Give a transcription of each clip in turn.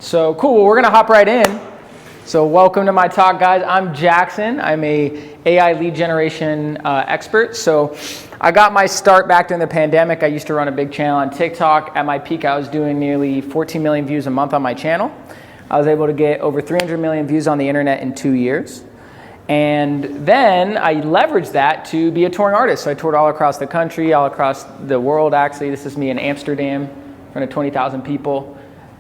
So cool, well, we're gonna hop right in. So welcome to my talk, guys. I'm Jaxon. I'm a AI lead generation expert. So I got my start back during the pandemic. I used to run a big channel on TikTok. At my peak, I was doing nearly 14 million views a month on my channel. I was able to get over 300 million views on the internet in 2 years. And then I leveraged that to be a touring artist. So I toured all across the country, all across the world, actually. This is me in Amsterdam, in front of 20,000 people.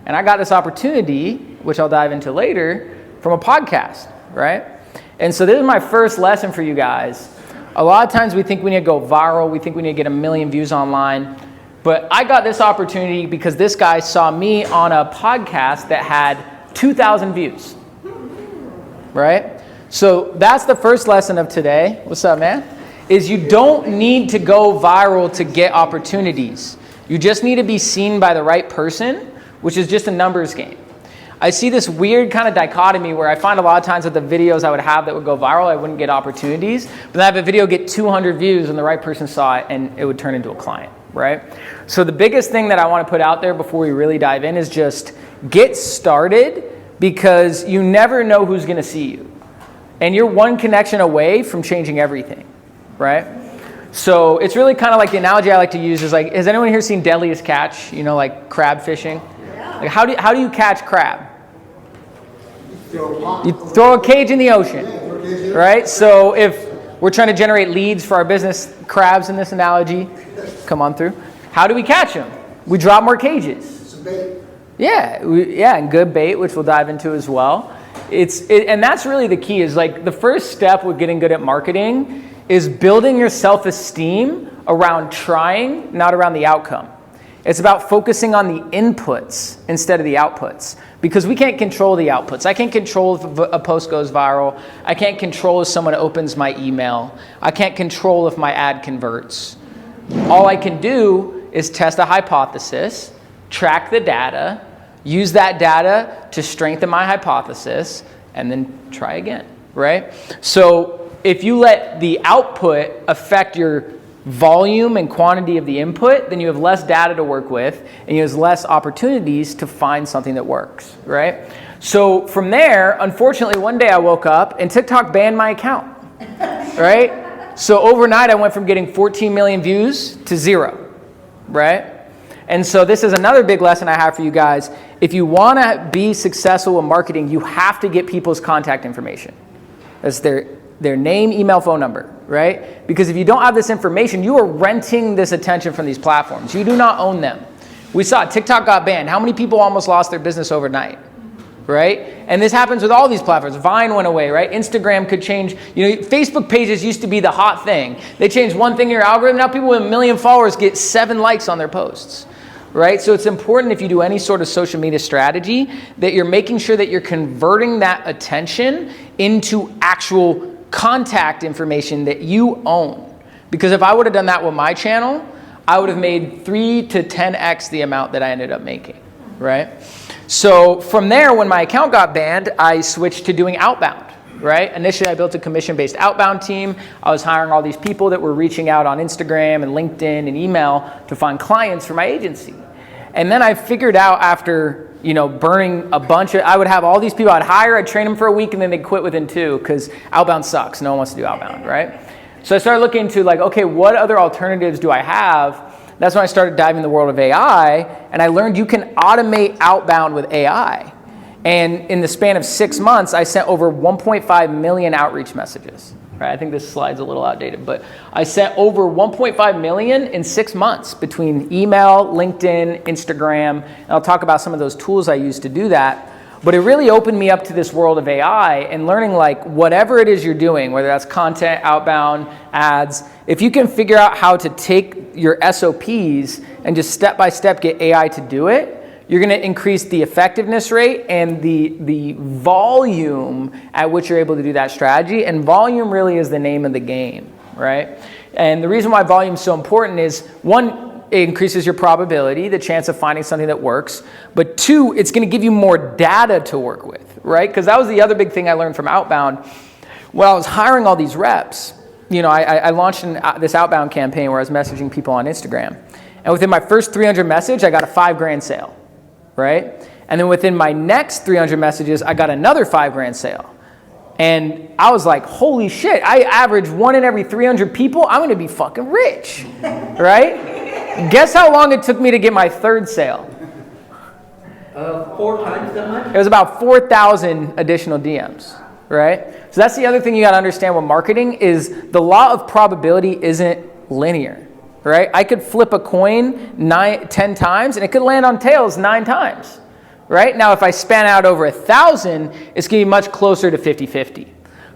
And I got this opportunity, which I'll dive into later, from a podcast, right? And so this is my first lesson for you guys. A lot of times we think we need to go viral. We think we need to get 1 million views online. But I got this opportunity because this guy saw me on a podcast that had 2,000 views, right? So that's the first lesson of today. What's up, man? Is you don't need to go viral to get opportunities. You just need to be seen by the right person, which is just a numbers game. I see this weird kind of dichotomy where I find a lot of times with the videos I would have that would go viral, I wouldn't get opportunities. But then I have a video get 200 views and the right person saw it and it would turn into a client, right? So the biggest thing that I want to put out there before we really dive in is just get started, because you never know who's going to see you. And you're one connection away from changing everything, right? So it's really kind of like the analogy I like to use is like, has anyone here seen Deadliest Catch? You know, like crab fishing? Yeah. Like how do you catch crab? You throw a cage in the ocean, right? So if we're trying to generate leads for our business, crabs in this analogy, come on through. How do we catch them? We drop more cages. Some bait. Yeah, and good bait, which we'll dive into as well. And that's really the key, is like the first step with getting good at marketing is building your self-esteem around trying, not around the outcome. It's about focusing on the inputs instead of the outputs, because we can't control the outputs. I can't control if a post goes viral. I can't control if someone opens my email. I can't control if my ad converts. All I can do is test a hypothesis, track the data, use that data to strengthen my hypothesis, and then try again, right? So if you let the output affect your volume and quantity of the input, then you have less data to work with, and you have less opportunities to find something that works, right? So from there, unfortunately, one day I woke up and TikTok banned my account, right? So overnight, I went from getting 14 million views to 0, right? And so this is another big lesson I have for you guys. If you want to be successful in marketing, you have to get people's contact information. That's their name, email, phone number, right? Because if you don't have this information, you are renting this attention from these platforms. You do not own them. We saw TikTok got banned. How many people almost lost their business overnight, right? And this happens with all these platforms. Vine went away, right? Instagram could change. You know, Facebook pages used to be the hot thing. They changed one thing in your algorithm. Now people with 1 million followers get 7 likes on their posts. Right? So it's important, if you do any sort of social media strategy, that you're making sure that you're converting that attention into actual contact information that you own. Because if I would have done that with my channel, I would have made 3 to 10x the amount that I ended up making, right? So from there, when my account got banned, I switched to doing outbound. Right? Initially, I built a commission-based outbound team. I was hiring all these people that were reaching out on Instagram and LinkedIn and email to find clients for my agency. And then I figured out, after burning a bunch of, I would have all these people I'd hire, I'd train them for a week, and then they'd quit within 2 because outbound sucks. No one wants to do outbound, right? So I started looking into okay, what other alternatives do I have? That's when I started diving in the world of AI, and I learned you can automate outbound with AI. And in the span of 6 months, I sent over 1.5 million outreach messages. Right? I think this slide's a little outdated, but I sent over 1.5 million in 6 months between email, LinkedIn, Instagram. And I'll talk about some of those tools I use to do that. But it really opened me up to this world of AI and learning whatever it is you're doing, whether that's content, outbound, ads, if you can figure out how to take your SOPs and just step by step get AI to do it, you're going to increase the effectiveness rate and the volume at which you're able to do that strategy. And volume really is the name of the game, right? And the reason why volume is so important is, 1, it increases your probability, the chance of finding something that works. But 2, it's going to give you more data to work with, right? Because that was the other big thing I learned from outbound. When I was hiring all these reps, I launched this outbound campaign where I was messaging people on Instagram. And within my first 300 message, I got a $5,000 sale. Right? And then within my next 300 messages, I got another $5,000 sale. And I was like, holy shit, I average 1 in every 300 people. I'm going to be fucking rich, right? Guess how long it took me to get my third sale? 4 times that much? It was about 4,000 additional DMs, right? So that's the other thing you got to understand with marketing is the law of probability isn't linear, right? I could flip a coin 10 times and it could land on tails 9 times. Right? Now, if I span out over 1,000, it's going to be much closer to 50-50,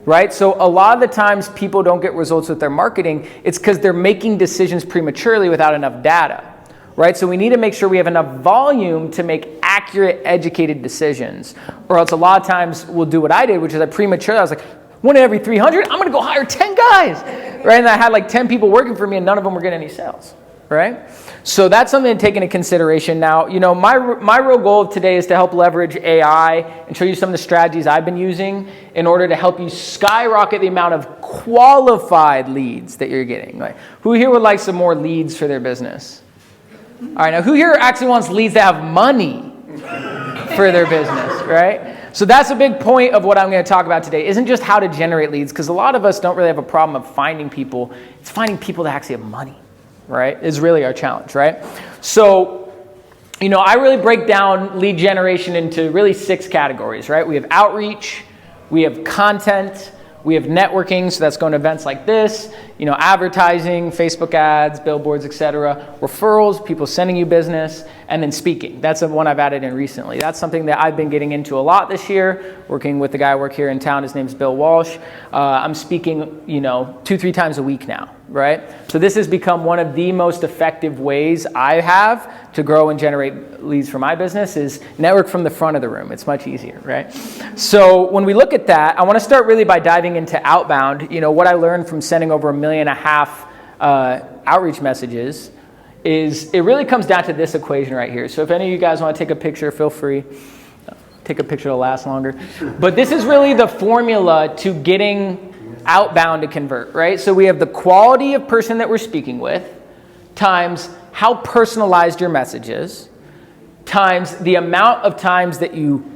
right? So a lot of the times people don't get results with their marketing. It's because they're making decisions prematurely without enough data, right? So we need to make sure we have enough volume to make accurate, educated decisions. Or else a lot of times we'll do what I did, which is I was like, 1 in every 300, I'm going to go hire 10 guys, right? And I had like 10 people working for me and none of them were getting any sales, right? So that's something to take into consideration. Now, you know, my real goal of today is to help leverage AI and show you some of the strategies I've been using in order to help you skyrocket the amount of qualified leads that you're getting. Like, who here would like some more leads for their business? All right, now who here actually wants leads that have money for their business, right? So that's a big point of what I'm going to talk about today. Isn't just how to generate leads, because a lot of us don't really have a problem of finding people. It's finding people that actually have money. Right, is really our challenge, right? So, you know, I really break down lead generation into really 6 categories, right? We have outreach, we have content, we have networking, so that's going to events like this, you know, advertising, Facebook ads, billboards, etc., referrals, people sending you business, and then speaking. That's the one I've added in recently. That's something that I've been getting into a lot this year, working with the guy I work here in town. His name's Bill Walsh. I'm speaking, you know, 2-3 times a week now, right? So this has become one of the most effective ways I have to grow and generate leads for my business is network from the front of the room. It's much easier, right? So when we look at that, I want to start really by diving into outbound. You know, what I learned from sending over 1.5 million outreach messages is it really comes down to this equation right here. So if any of you guys want to take a picture, feel free. Take a picture to last longer. But this is really the formula to getting outbound to convert, right? So we have the quality of person that we're speaking with times how personalized your message is times the amount of times that you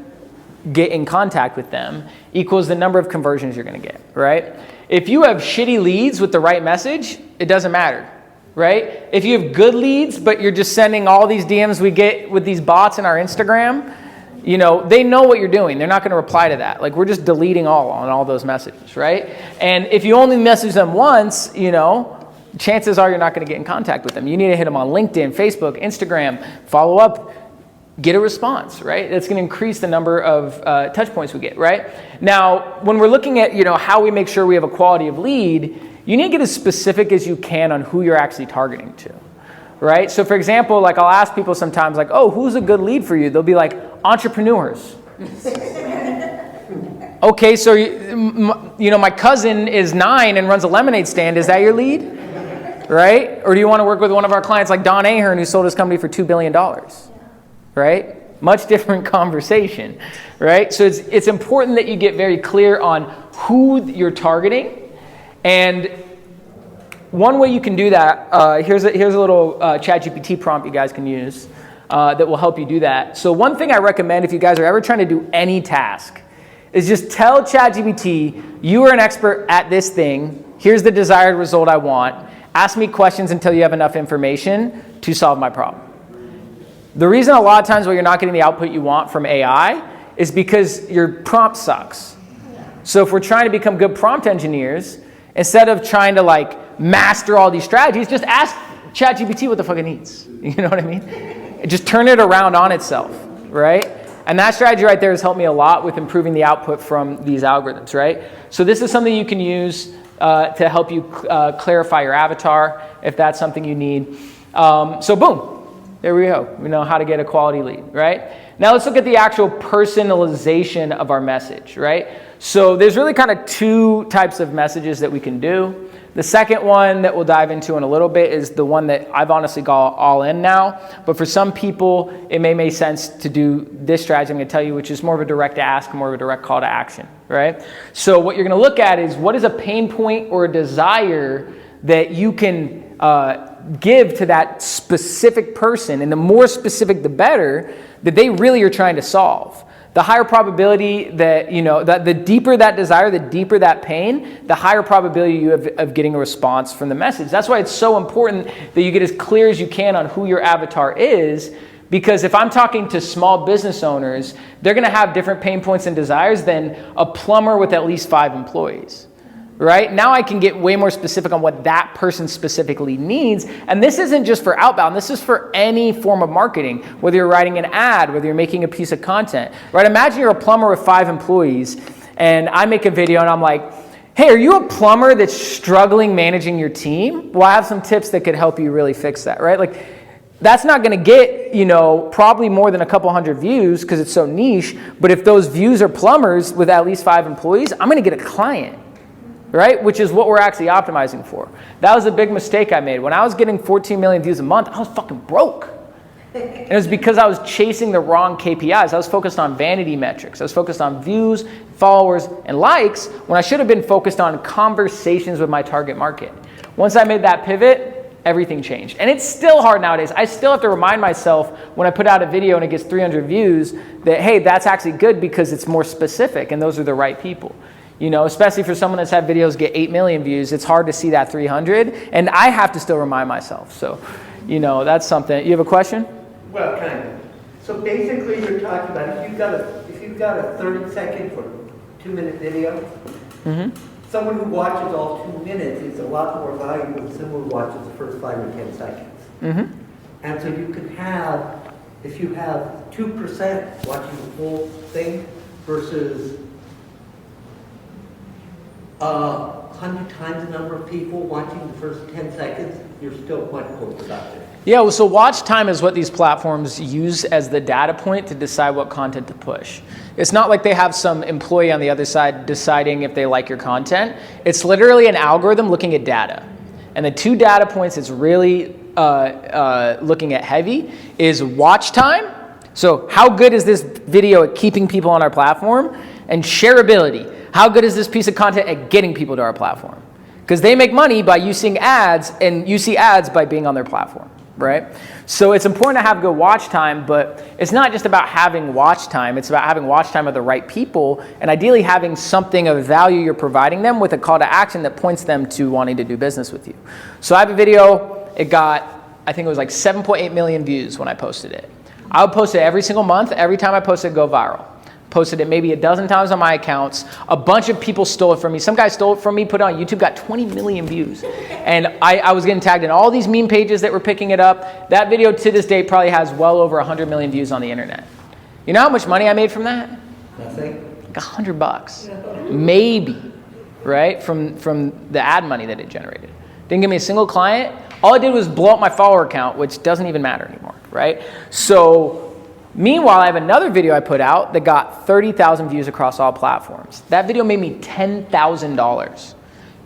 get in contact with them equals the number of conversions you're going to get, right? If you have shitty leads with the right message, it doesn't matter, right? If you have good leads, but you're just sending all these DMs we get with these bots in our Instagram, you know, they know what you're doing. They're not going to reply to that. Like, we're just deleting on all those messages, right? And if you only message them once, you know, chances are you're not going to get in contact with them. You need to hit them on LinkedIn, Facebook, Instagram, follow up, get a response, right? That's going to increase the number of touch points we get, right? Now, when we're looking at, you know, how we make sure we have a quality of lead, you need to get as specific as you can on who you're actually targeting to, right? So for example, like I'll ask people sometimes like, oh, who's a good lead for you? They'll be like, entrepreneurs. Okay, so you know, my cousin is 9 and runs a lemonade stand. Is that your lead? Right? Or do you want to work with one of our clients like Don Ahern who sold his company for $2 billion? Right? Much different conversation, right? So it's important that you get very clear on who you're targeting. And one way you can do that, here's a little ChatGPT prompt you guys can use that will help you do that. So one thing I recommend if you guys are ever trying to do any task is just tell ChatGPT, you are an expert at this thing. Here's the desired result I want. Ask me questions until you have enough information to solve my problem. The reason a lot of times why you're not getting the output you want from AI is because your prompt sucks. So if we're trying to become good prompt engineers, instead of trying to like master all these strategies, just ask ChatGPT what the fuck it needs. You know what I mean? Just turn it around on itself, right? And that strategy right there has helped me a lot with improving the output from these algorithms, right? So this is something you can use to help you clarify your avatar if that's something you need. So boom. There we go. We know how to get a quality lead, right? Now let's look at the actual personalization of our message, right? So there's really kind of 2 types of messages that we can do. The second one that we'll dive into in a little bit is the one that I've honestly got all in now. But for some people, it may make sense to do this strategy I'm going to tell you, which is more of a direct ask, more of a direct call to action, right? So what you're going to look at is what is a pain point or a desire that you can give to that specific person, and the more specific the better, that they really are trying to solve. The higher probability that, that the deeper that desire, the deeper that pain, the higher probability you have of getting a response from the message. That's why it's so important that you get as clear as you can on who your avatar is, because if I'm talking to small business owners, they're going to have different pain points and desires than a plumber with at least 5 employees. Right? Now I can get way more specific on what that person specifically needs. And this isn't just for outbound. This is for any form of marketing, whether you're writing an ad, whether you're making a piece of content. Right? Imagine you're a plumber with 5 employees, and I make a video and I'm like, hey, are you a plumber that's struggling managing your team? Well, I have some tips that could help you really fix that, right? Like, that's not going to get, probably more than a couple hundred views because it's so niche. But if those views are plumbers with at least 5 employees, I'm going to get a client. Right? Which is what we're actually optimizing for. That was a big mistake I made. When I was getting 14 million views a month, I was fucking broke. And it was because I was chasing the wrong KPIs. I was focused on vanity metrics. I was focused on views, followers, and likes when I should have been focused on conversations with my target market. Once I made that pivot, everything changed. And it's still hard nowadays. I still have to remind myself when I put out a video and it gets 300 views that, hey, that's actually good because it's more specific and those are the right people. Especially for someone that's had videos get 8 million views, it's hard to see that 300, and I have to still remind myself. So, that's something. You have a question? Well, kind of. So basically, you're talking about if you've got a 30-second or 2-minute video, someone who watches all 2 minutes is a lot more valuable than someone who watches the first 5 or 10 seconds. And so you can have, if you have 2% watching the whole thing versus 100 times the number of people watching the first 10 seconds, you're still quite close about it. Yeah, well, so watch time is what these platforms use as the data point to decide what content to push. It's not like they have some employee on the other side deciding if they like your content. It's literally an algorithm looking at data. And the 2 data points it's really looking at heavy is watch time. So how good is this video at keeping people on our platform? And shareability. How good is this piece of content at getting people to our platform? Because they make money by using ads, and you see ads by being on their platform, right? So it's important to have good watch time, but it's not just about having watch time. It's about having watch time of the right people, and ideally having something of value you're providing them with a call to action that points them to wanting to do business with you. So I have a video. It got, I think it was like 7.8 million views when I posted it. I would post it every single month. Every time I post it, go viral. Posted it maybe a dozen times on my accounts. A bunch of people stole it from me. Some guy stole it from me, put it on YouTube, got 20 million views. And I was getting tagged in all these meme pages that were picking it up. That video to this day probably has well over 100 million views on the internet. You know how much money I made from that? Nothing. Like $100. Maybe, right? From the ad money that it generated. Didn't give me a single client. All it did was blow up my follower count, which doesn't even matter anymore, right? So meanwhile, I have another video I put out that got 30,000 views across all platforms. That video made me $10,000.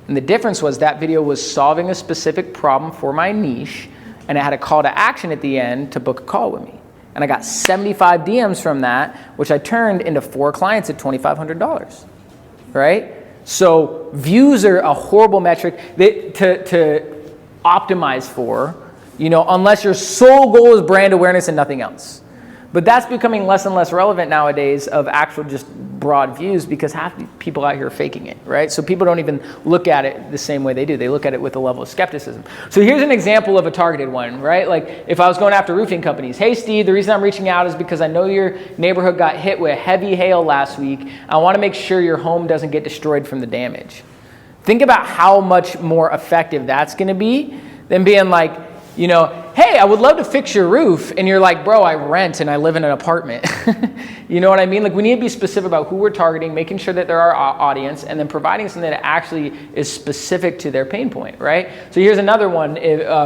And the difference was that video was solving a specific problem for my niche, and it had a call to action at the end to book a call with me. And I got 75 DMs from that, which I turned into 4 clients at $2,500, right? So views are a horrible metric to optimize for, unless your sole goal is brand awareness and nothing else. But that's becoming less and less relevant nowadays of actual just broad views because half the people out here are faking it, right? So people don't even look at it the same way they do. They look at it with a level of skepticism. So here's an example of a targeted one, right? Like if I was going after roofing companies, hey Steve, the reason I'm reaching out is because I know your neighborhood got hit with heavy hail last week. I want to make sure your home doesn't get destroyed from the damage. Think about how much more effective that's going to be than being like, hey, I would love to fix your roof. And you're like, bro, I rent and I live in an apartment. You know what I mean? Like we need to be specific about who we're targeting, making sure that they're our audience, and then providing something that actually is specific to their pain point, right? So here's another one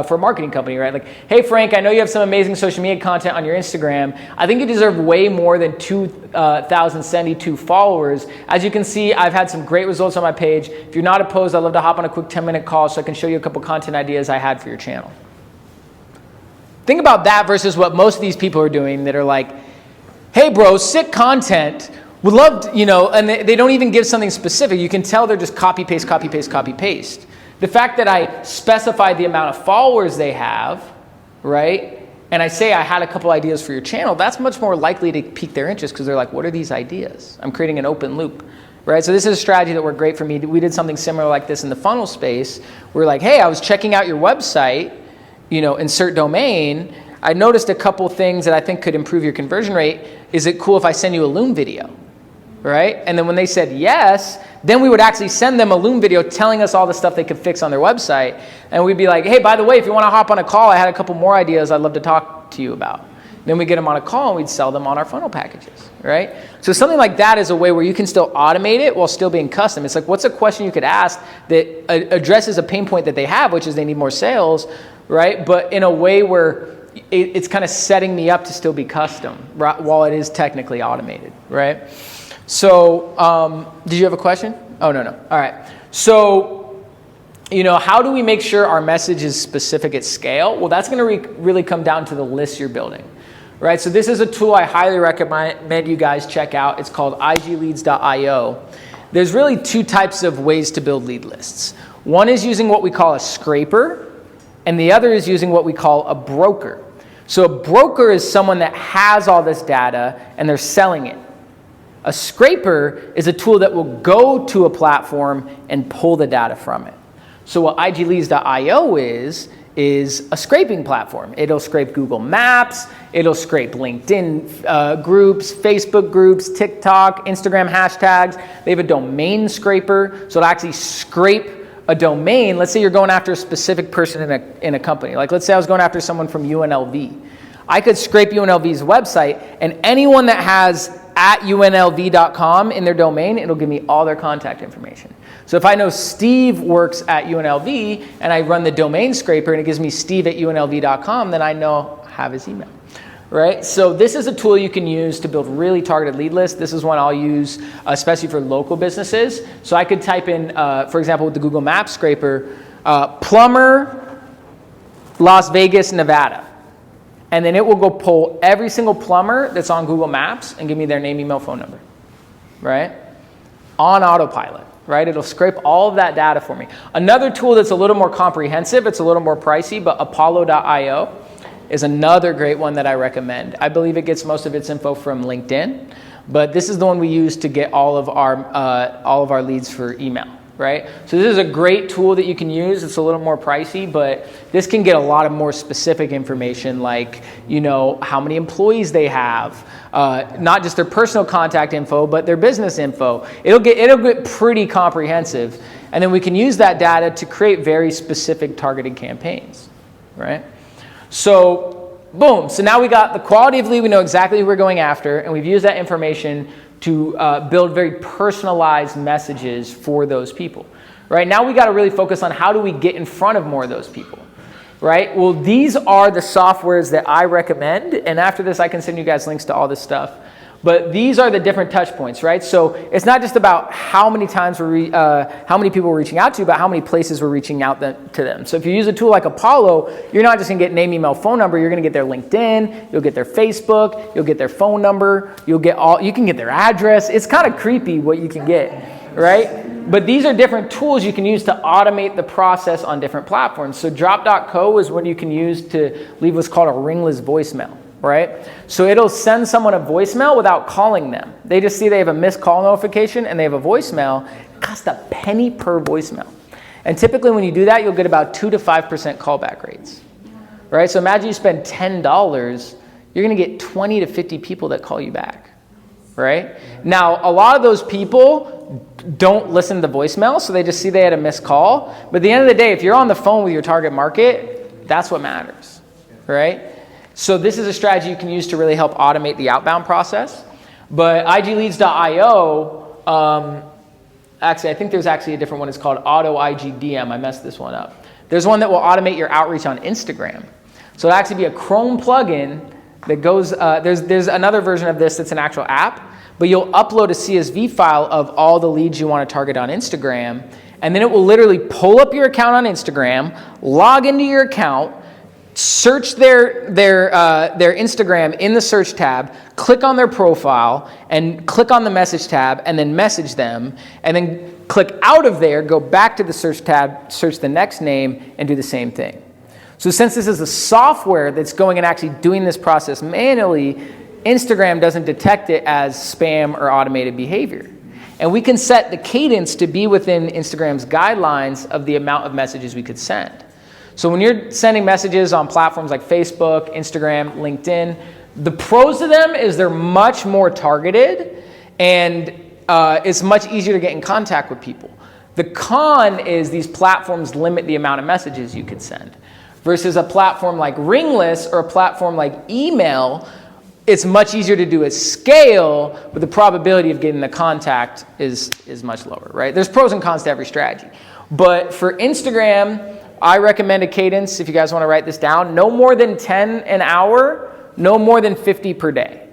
for a marketing company, right? Like, hey, Frank, I know you have some amazing social media content on your Instagram. I think you deserve way more than 2,072 followers. As you can see, I've had some great results on my page. If you're not opposed, I'd love to hop on a quick 10-minute call so I can show you a couple content ideas I had for your channel. Think about that versus what most of these people are doing that are like, hey bro, sick content, would love to, and they don't even give something specific. You can tell they're just copy, paste, copy, paste, copy, paste. The fact that I specify the amount of followers they have, right? And I say I had a couple ideas for your channel, that's much more likely to pique their interest because they're like, what are these ideas? I'm creating an open loop, right? So this is a strategy that worked great for me. We did something similar like this in the funnel space. We're like, hey, I was checking out your website, insert domain. I noticed a couple things that I think could improve your conversion rate. Is it cool if I send you a Loom video? Right? And then when they said yes, then we would actually send them a Loom video telling us all the stuff they could fix on their website. And we'd be like, hey, by the way, if you want to hop on a call, I had a couple more ideas I'd love to talk to you about. Then we get them on a call and we'd sell them on our funnel packages, right? So something like that is a way where you can still automate it while still being custom. It's like, what's a question you could ask that addresses a pain point that they have, which is they need more sales, right? But in a way where it's kind of setting me up to still be custom, right? While it is technically automated, right? So, did you have a question? Oh, no. All right. So, how do we make sure our message is specific at scale? Well, that's going to really come down to the list you're building, right? So this is a tool I highly recommend you guys check out. It's called igleads.io. There's really two types of ways to build lead lists. One is using what we call a scraper, and the other is using what we call a broker. So a broker is someone that has all this data and they're selling it. A scraper is a tool that will go to a platform and pull the data from it. So what igleads.io is a scraping platform. It'll scrape Google Maps, it'll scrape LinkedIn groups, Facebook groups, TikTok, Instagram hashtags. They have a domain scraper, so it'll actually scrape a domain. Let's say you're going after a specific person in a company. Like let's say I was going after someone from UNLV. I could scrape UNLV's website, and anyone that has @unlv.com in their domain, it'll give me all their contact information. So if I know Steve works at UNLV and I run the domain scraper and it gives me steve@unlv.com, then I know I have his email, right? So this is a tool you can use to build really targeted lead lists. This is one I'll use especially for local businesses. So I could type in, for example, with the Google Maps scraper, plumber, Las Vegas, Nevada. And then it will go pull every single plumber that's on Google Maps and give me their name, email, phone number, right? On autopilot, right? It'll scrape all of that data for me. Another tool that's a little more comprehensive, it's a little more pricey, but Apollo.io is another great one that I recommend. I believe it gets most of its info from LinkedIn, but this is the one we use to get all of our leads for email. Right? So this is a great tool that you can use. It's a little more pricey, but this can get a lot of more specific information like, how many employees they have, not just their personal contact info, but their business info. It'll get pretty comprehensive. And then we can use that data to create very specific targeted campaigns, right? So boom. So now we got the quality of lead. We know exactly who we're going after, and we've used that information to build very personalized messages for those people, right? Now we got to really focus on how do we get in front of more of those people, right? Well, these are the softwares that I recommend, and after this I can send you guys links to all this stuff. But these are the different touch points, right? So it's not just about how many times how many people we're reaching out to, but how many places we're reaching out to them. So if you use a tool like Apollo, you're not just gonna get name, email, phone number. You're gonna get their LinkedIn, you'll get their Facebook, you'll get their phone number, you can get their address. It's kind of creepy what you can get, right? But these are different tools you can use to automate the process on different platforms. So Drop.co is what you can use to leave what's called a ringless voicemail. Right? So it'll send someone a voicemail without calling them. They just see they have a missed call notification and they have a voicemail. It costs a penny per voicemail. And typically when you do that, you'll get about 2 to 5% callback rates. Right? So imagine you spend $10, you're going to get 20 to 50 people that call you back. Right? Now, a lot of those people don't listen to the voicemail, so they just see they had a missed call. But at the end of the day, if you're on the phone with your target market, that's what matters. Right? So this is a strategy you can use to really help automate the outbound process. But igleads.io, actually, I think there's actually a different one. It's called Auto IGDM. I messed this one up. There's one that will automate your outreach on Instagram. So it'll actually be a Chrome plugin that goes, there's another version of this that's an actual app, but you'll upload a CSV file of all the leads you want to target on Instagram, and then it will literally pull up your account on Instagram, log into your account, search their Instagram in the search tab, click on their profile, and click on the message tab, and then message them, and then click out of there, go back to the search tab, search the next name, and do the same thing. So since this is a software that's going and actually doing this process manually, Instagram doesn't detect it as spam or automated behavior. And we can set the cadence to be within Instagram's guidelines of the amount of messages we could send. So when you're sending messages on platforms like Facebook, Instagram, LinkedIn, the pros of them is they're much more targeted, and it's much easier to get in contact with people. The con is these platforms limit the amount of messages you can send. Versus a platform like Ringless or a platform like email, it's much easier to do at scale, but the probability of getting the contact is much lower, right? There's pros and cons to every strategy. But for Instagram, I recommend a cadence, if you guys want to write this down, no more than 10 an hour, no more than 50 per day,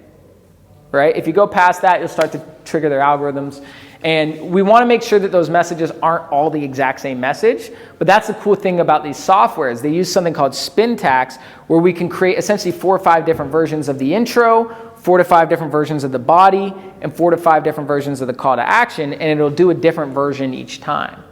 right? If you go past that, you'll start to trigger their algorithms. And we want to make sure that those messages aren't all the exact same message. But that's the cool thing about these softwares. They use something called spin tags, where we can create essentially 4 or 5 different versions of the intro, 4 to 5 different versions of the body, and 4 to 5 different versions of the call to action. And it'll do a different version each time,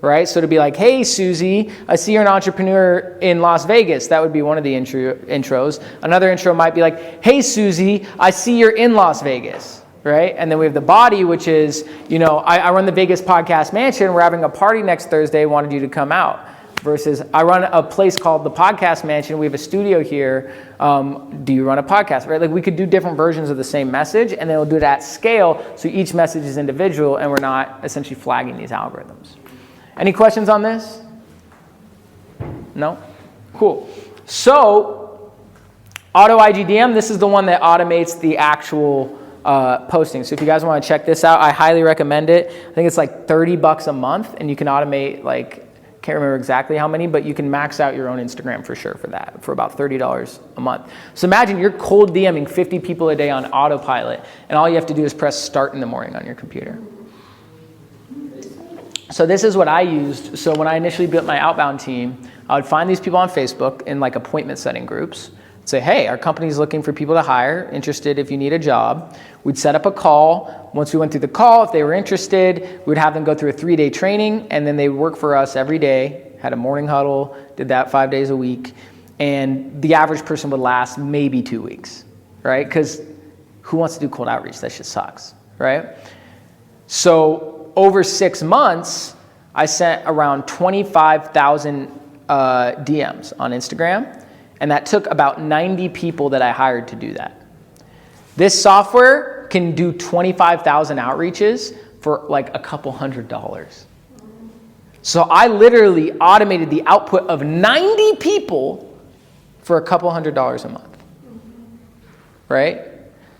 right? So to be like, hey, Susie, I see you're an entrepreneur in Las Vegas. That would be one of the intros. Another intro might be like, hey, Susie, I see you're in Las Vegas. Right? And then we have the body, which is, I run the Vegas Podcast Mansion. We're having a party next Thursday. Wanted you to come out. Versus, I run a place called the Podcast Mansion. We have a studio here. Do you run a podcast? Right? Like we could do different versions of the same message, and then we'll do it at scale. So each message is individual, and we're not essentially flagging these algorithms. Any questions on this? No? Cool. So, Auto IGDM. This is the one that automates the actual posting. So if you guys want to check this out, I highly recommend it. I think it's like $30 a month, and you can automate can't remember exactly how many, but you can max out your own Instagram for sure for that, for about $30 a month. So imagine you're cold DMing 50 people a day on autopilot, and all you have to do is press start in the morning on your computer. So this is what I used. So when I initially built my outbound team, I would find these people on Facebook in appointment setting groups. Say, hey, our company's looking for people to hire, interested if you need a job. We'd set up a call. Once we went through the call, if they were interested, we'd have them go through a 3-day training, and then they would work for us every day, had a morning huddle, did that 5 days a week, and the average person would last maybe 2 weeks, right? Because who wants to do cold outreach? That shit sucks, right? So over 6 months, I sent around 25,000 DMs on Instagram. And that took about 90 people that I hired to do that. This software can do 25,000 outreaches for a couple $100s. So I literally automated the output of 90 people for a couple $100s a month. Right?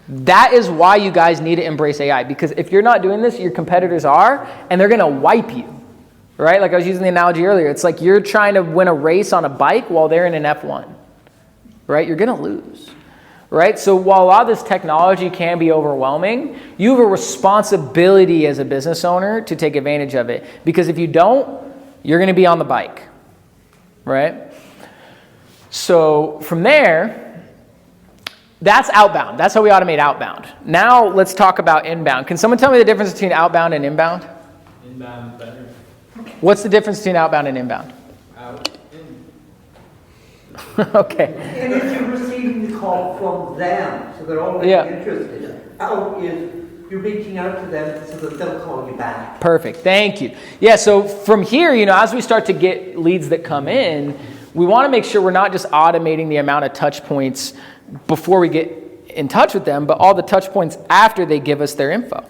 That is why you guys need to embrace AI. Because if you're not doing this, your competitors are, and they're going to wipe you. Right? Like I was using the analogy earlier. It's like you're trying to win a race on a bike while they're in an F1. Right? You're going to lose. Right? So while a lot of this technology can be overwhelming, you have a responsibility as a business owner to take advantage of it. Because if you don't, you're going to be on the bike. Right? So from there, that's outbound. That's how we automate outbound. Now let's talk about inbound. Can someone tell me the difference between outbound and inbound? Inbound better. What's the difference between outbound and inbound? Out. Okay. And if you're receiving the call from them, so they're already interested, out is you're reaching out to them so that they'll call you back. Perfect. Thank you. Yeah, so from here, as we start to get leads that come in, we want to make sure we're not just automating the amount of touch points before we get in touch with them, but all the touch points after they give us their info.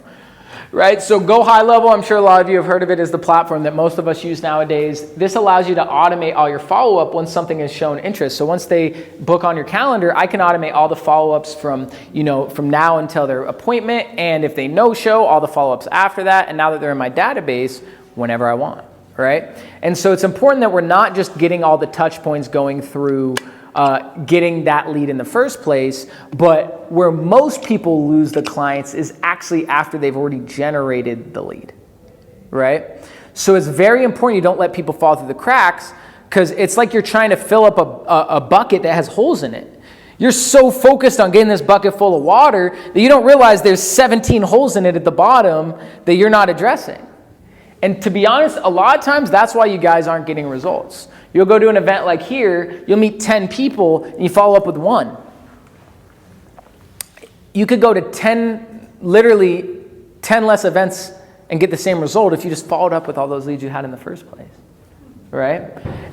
Right? So Go High Level, I'm sure a lot of you have heard of it, is the platform that most of us use nowadays. This allows you to automate all your follow-up once something has shown interest. So once they book on your calendar, I can automate all the follow-ups from now until their appointment, and if they no-show, all the follow-ups after that, and now that they're in my database, whenever I want, right? And so it's important that we're not just getting all the touch points going through getting that lead in the first place, but where most people lose the clients is actually after they've already generated the lead, right? So it's very important you don't let people fall through the cracks, because it's like you're trying to fill up a bucket that has holes in it. You're so focused on getting this bucket full of water that you don't realize there's 17 holes in it at the bottom that you're not addressing. And to be honest, a lot of times that's why you guys aren't getting results. You'll go to an event like here, you'll meet 10 people, and you follow up with 1. You could go to literally 10 less events and get the same result if you just followed up with all those leads you had in the first place, right?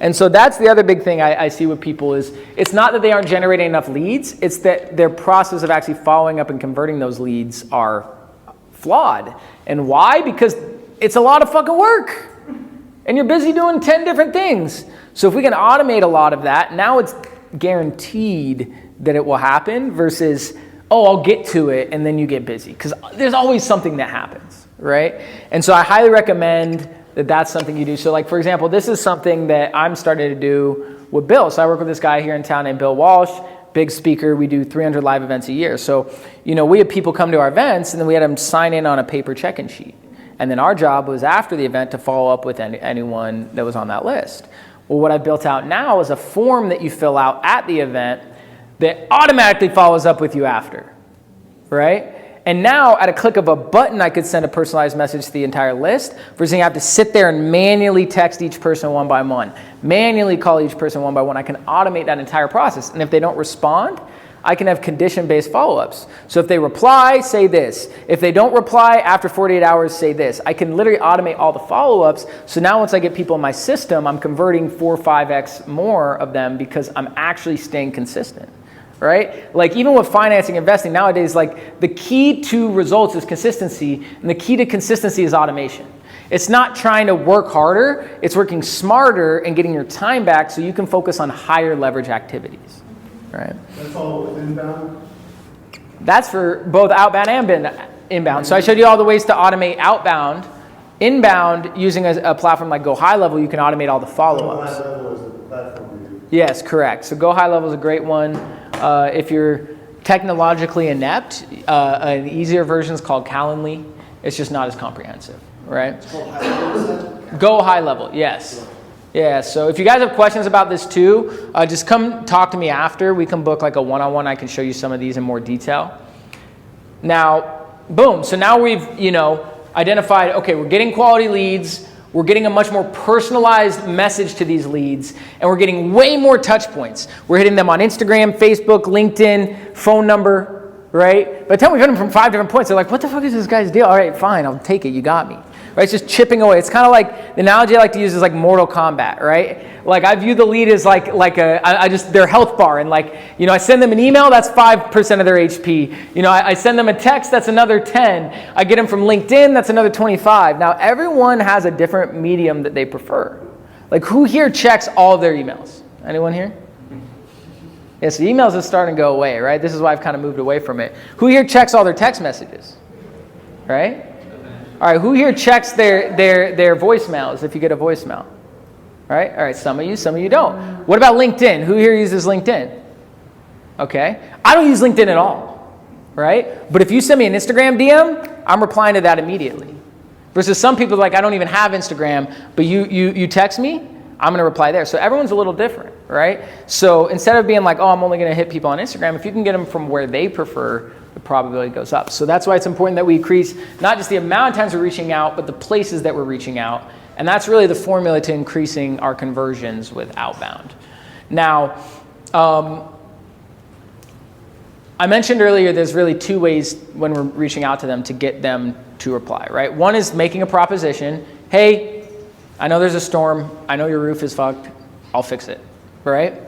And so that's the other big thing I see with people is it's not that they aren't generating enough leads, it's that their process of actually following up and converting those leads are flawed. And why? Because it's a lot of fucking work. And you're busy doing 10 different things. So if we can automate a lot of that, now it's guaranteed that it will happen versus, oh, I'll get to it and then you get busy. Because there's always something that happens, right? And so I highly recommend that that's something you do. So like, for example, this is something that I'm starting to do with Bill. So I work with this guy here in town named Bill Walsh, big speaker. We do 300 live events a year. So, we have people come to our events and then we had them sign in on a paper check-in sheet. And then our job was after the event to follow up with anyone that was on that list. Well, what I've built out now is a form that you fill out at the event that automatically follows up with you after, right? And now at a click of a button, I could send a personalized message to the entire list versus you have to sit there and manually text each person one by one, manually call each person one by one. I can automate that entire process. And if they don't respond, I can have condition-based follow-ups. So if they reply, say this. If they don't reply after 48 hours, say this. I can literally automate all the follow-ups. So now once I get people in my system, I'm converting 4 or 5x more of them because I'm actually staying consistent, right? Like even with financing, investing nowadays, like the key to results is consistency, and the key to consistency is automation. It's not trying to work harder, it's working smarter and getting your time back so you can focus on higher leverage activities. Right. That's all with inbound? That's for both outbound and inbound. So I showed you all the ways to automate outbound. Inbound, using a platform like Go High Level, you can automate all the follow-ups. Go High Level is the platform we use. Yes, correct. So Go High Level is a great one. If you're technologically inept, an easier version is called Calendly. It's just not as comprehensive, right? It's called High Level, is that? Go High Level, yes. Yeah, so if you guys have questions about this too, just come talk to me after. We can book like a one-on-one. I can show you some of these in more detail. Now, boom. So now we've, identified, okay, we're getting quality leads. We're getting a much more personalized message to these leads. And we're getting way more touch points. We're hitting them on Instagram, Facebook, LinkedIn, phone number, right? By the time we've hit them from 5 different points, they're like, what the fuck is this guy's deal? All right, fine, I'll take it. You got me. Right? It's just chipping away. It's kind of like, the analogy I like to use is like Mortal Kombat, right? Like I view the lead as like their health bar. And like, I send them an email, that's 5% of their HP. I send them a text, that's another 10. I get them from LinkedIn, that's another 25. Now everyone has a different medium that they prefer. Like who here checks all of their emails? Anyone here? Yes, yeah, so emails is starting to go away, right? This is why I've kind of moved away from it. Who here checks all their text messages? Right? All right, who here checks their voicemails if you get a voicemail? All right, some of you don't. What about LinkedIn? Who here uses LinkedIn? Okay, I don't use LinkedIn at all, right? But if you send me an Instagram DM, I'm replying to that immediately. Versus some people like, I don't even have Instagram, but you text me, I'm going to reply there. So everyone's a little different, right? So instead of being like, oh, I'm only going to hit people on Instagram, if you can get them from where they prefer, the probability goes up. So that's why it's important that we increase not just the amount of times we're reaching out, but the places that we're reaching out. And that's really the formula to increasing our conversions with outbound. Now, I mentioned earlier there's really 2 ways when we're reaching out to them to get them to reply, right? One is making a proposition. Hey, I know there's a storm. I know your roof is fucked. I'll fix it, right?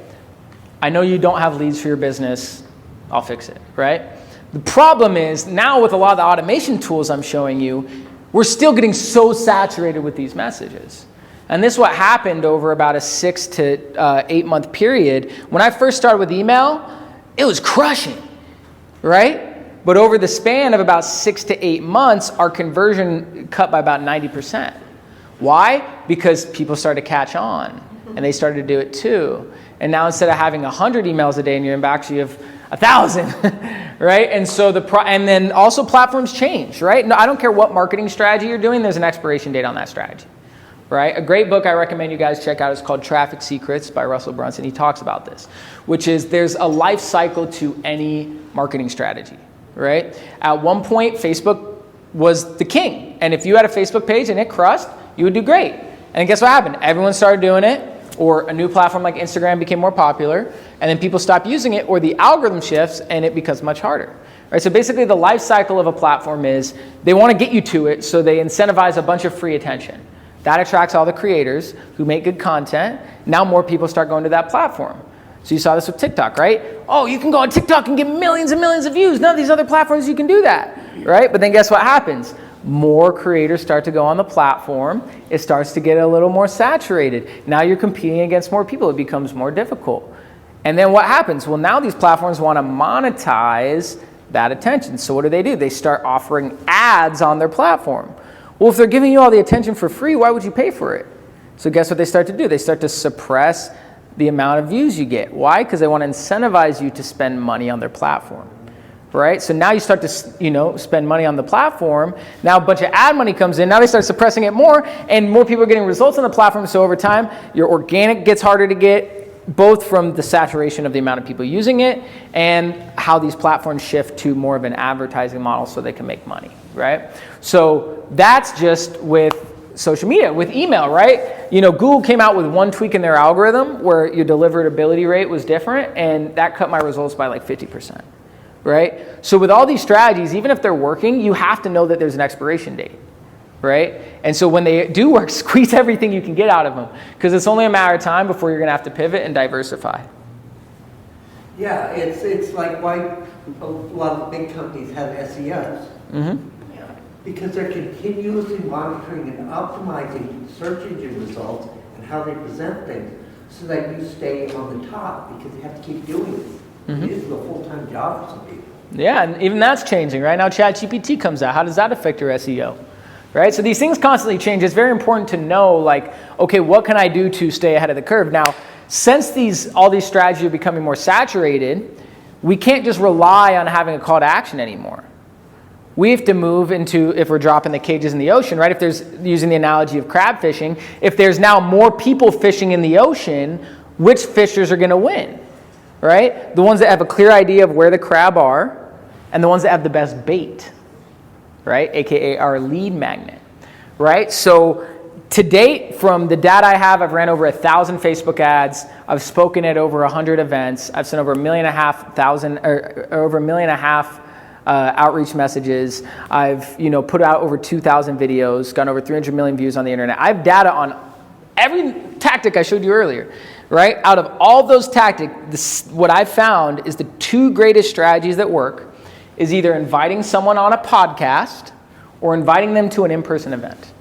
I know you don't have leads for your business. I'll fix it, right? The problem is now with a lot of the automation tools I'm showing you, we're still getting so saturated with these messages. And this is what happened over about a 6 to 8 month period. When I first started with email, it was crushing, right? But over the span of about 6 to 8 months, our conversion cut by about 90%. Why? Because people started to catch on and they started to do it too. And now instead of having 100 emails a day in your inbox, you have 1,000, right? And so and then also platforms change, right? No, I don't care what marketing strategy you're doing, there's an expiration date on that strategy, right? A great book I recommend you guys check out is called Traffic Secrets by Russell Brunson. He talks about this, which is there's a life cycle to any marketing strategy, right? At one point, Facebook was the king. And if you had a Facebook page and it crushed, you would do great. And guess what happened? Everyone started doing it, or a new platform like Instagram became more popular, and then people stopped using it, or the algorithm shifts and it becomes much harder. Right? So basically the life cycle of a platform is they want to get you to it, so they incentivize a bunch of free attention. That attracts all the creators who make good content. Now more people start going to that platform. So you saw this with TikTok, right? Oh, you can go on TikTok and get millions and millions of views. None of these other platforms you can do that, right? But then guess what happens? More creators start to go on the platform. It starts to get a little more saturated. Now you're competing against more people. It becomes more difficult. And then what happens? Well, now these platforms want to monetize that attention. So what do? They start offering ads on their platform. Well, if they're giving you all the attention for free, why would you pay for it? So guess what they start to do? They start to suppress the amount of views you get. Why? Because they want to incentivize you to spend money on their platform. Right? So now you start to, spend money on the platform. Now a bunch of ad money comes in. Now they start suppressing it more, and more people are getting results on the platform. So over time, your organic gets harder to get, both from the saturation of the amount of people using it and how these platforms shift to more of an advertising model so they can make money, right? So that's just with social media. With email, right? Google came out with one tweak in their algorithm where your deliverability rate was different, and that cut my results by like 50%. Right? So with all these strategies, even if they're working, you have to know that there's an expiration date, right? And so when they do work, squeeze everything you can get out of them, because it's only a matter of time before you're going to have to pivot and diversify. Yeah, it's like why a lot of big companies have SEOs. Mm-hmm. Because they're continuously monitoring and optimizing search engine results and how they present things so that you stay on the top, because you have to keep doing it. Mm-hmm. It is a full-time job for some people. Yeah, and even that's changing, right? Now ChatGPT comes out. How does that affect your SEO? Right? So these things constantly change. It's very important to know, like, okay, what can I do to stay ahead of the curve? Now, since all these strategies are becoming more saturated, we can't just rely on having a call to action anymore. We have to move into, if we're dropping the cages in the ocean, right? If there's, using the analogy of crab fishing, if there's now more people fishing in the ocean, which fishers are going to win? Right? The ones that have a clear idea of where the crab are, and the ones that have the best bait, right? AKA our lead magnet, right? So to date, from the data I have, I've ran over 1,000 Facebook ads. I've spoken at over 100 events. I've sent over 1.5 million outreach messages. I've put out over 2,000 videos, gotten over 300 million views on the internet. I have data on every tactic I showed you earlier. Right? Out of all those tactics, what I've found is the two greatest strategies that work is either inviting someone on a podcast or inviting them to an in-person event.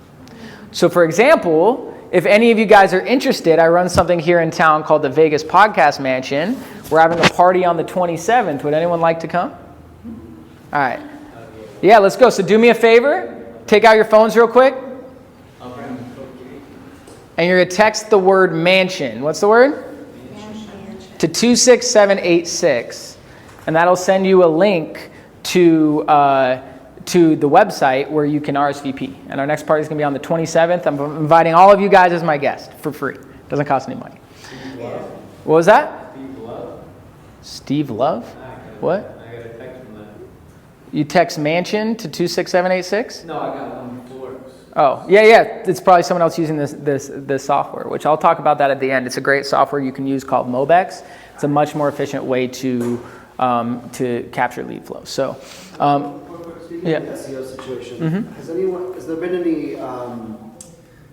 So for example, if any of you guys are interested, I run something here in town called the Vegas Podcast Mansion. We're having a party on the 27th. Would anyone like to come? All right. Yeah, let's go. So do me a favor. Take out your phones real quick. And you're going to text the word mansion. What's the word? Mansion. To 26786. And that'll send you a link to the website where you can RSVP. And our next party is going to be on the 27th. I'm inviting all of you guys as my guest for free. Doesn't cost any money. Steve Love. What was that? Steve Love. Steve Love? What? I got a text from that. You text mansion to 26786? No, I got one before. Oh, yeah. It's probably someone else using this software, which I'll talk about that at the end. It's a great software you can use called Mobex. It's a much more efficient way to capture lead flow. So, Speaking of the SEO situation, has there been any,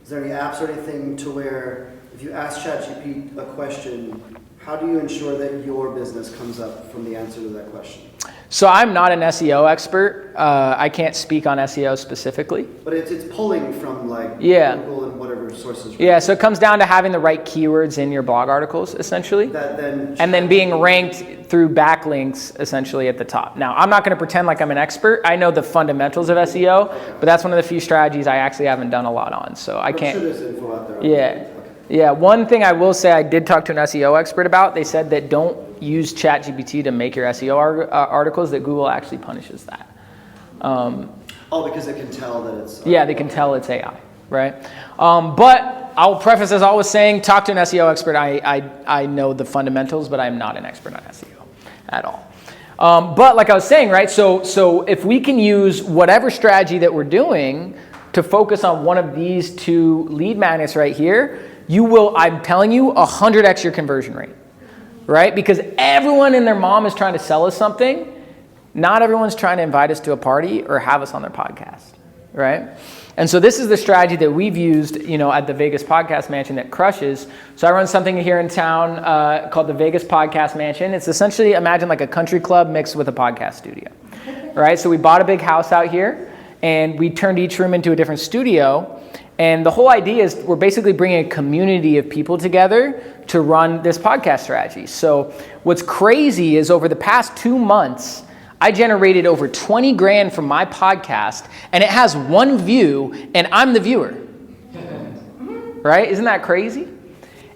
is there any apps or anything to where if you ask ChatGPT a question, how do you ensure that your business comes up from the answer to that question? So I'm not an SEO expert. I can't speak on SEO specifically. But it's pulling from Google and whatever sources. Right? Yeah, so it comes down to having the right keywords in your blog articles, essentially. And then being ranked through backlinks, essentially, at the top. Now, I'm not going to pretend like I'm an expert. I know the fundamentals of SEO, but that's one of the few strategies I actually haven't done a lot on. So I can't. There's info out there. Yeah. Yeah, one thing I will say I did talk to an SEO expert about, they said that don't use ChatGPT to make your SEO articles, that Google actually punishes that. Because it can tell that it's... Yeah, they can tell it's AI, right? But I'll preface, as I was saying, talk to an SEO expert. I know the fundamentals, but I'm not an expert on SEO at all. But like I was saying, right, so if we can use whatever strategy that we're doing to focus on one of these two lead magnets right here, you will, I'm telling you, 100x your conversion rate, right? Because everyone and their mom is trying to sell us something. Not everyone's trying to invite us to a party or have us on their podcast, right? And so this is the strategy that we've used, at the Vegas Podcast Mansion that crushes. So I run something here in town called the Vegas Podcast Mansion. It's essentially, imagine like a country club mixed with a podcast studio, right? So we bought a big house out here, and we turned each room into a different studio. And the whole idea is we're basically bringing a community of people together to run this podcast strategy. So what's crazy is over the past 2 months, I generated over 20 grand from my podcast, and it has 1 view, and I'm the viewer. Right? Isn't that crazy?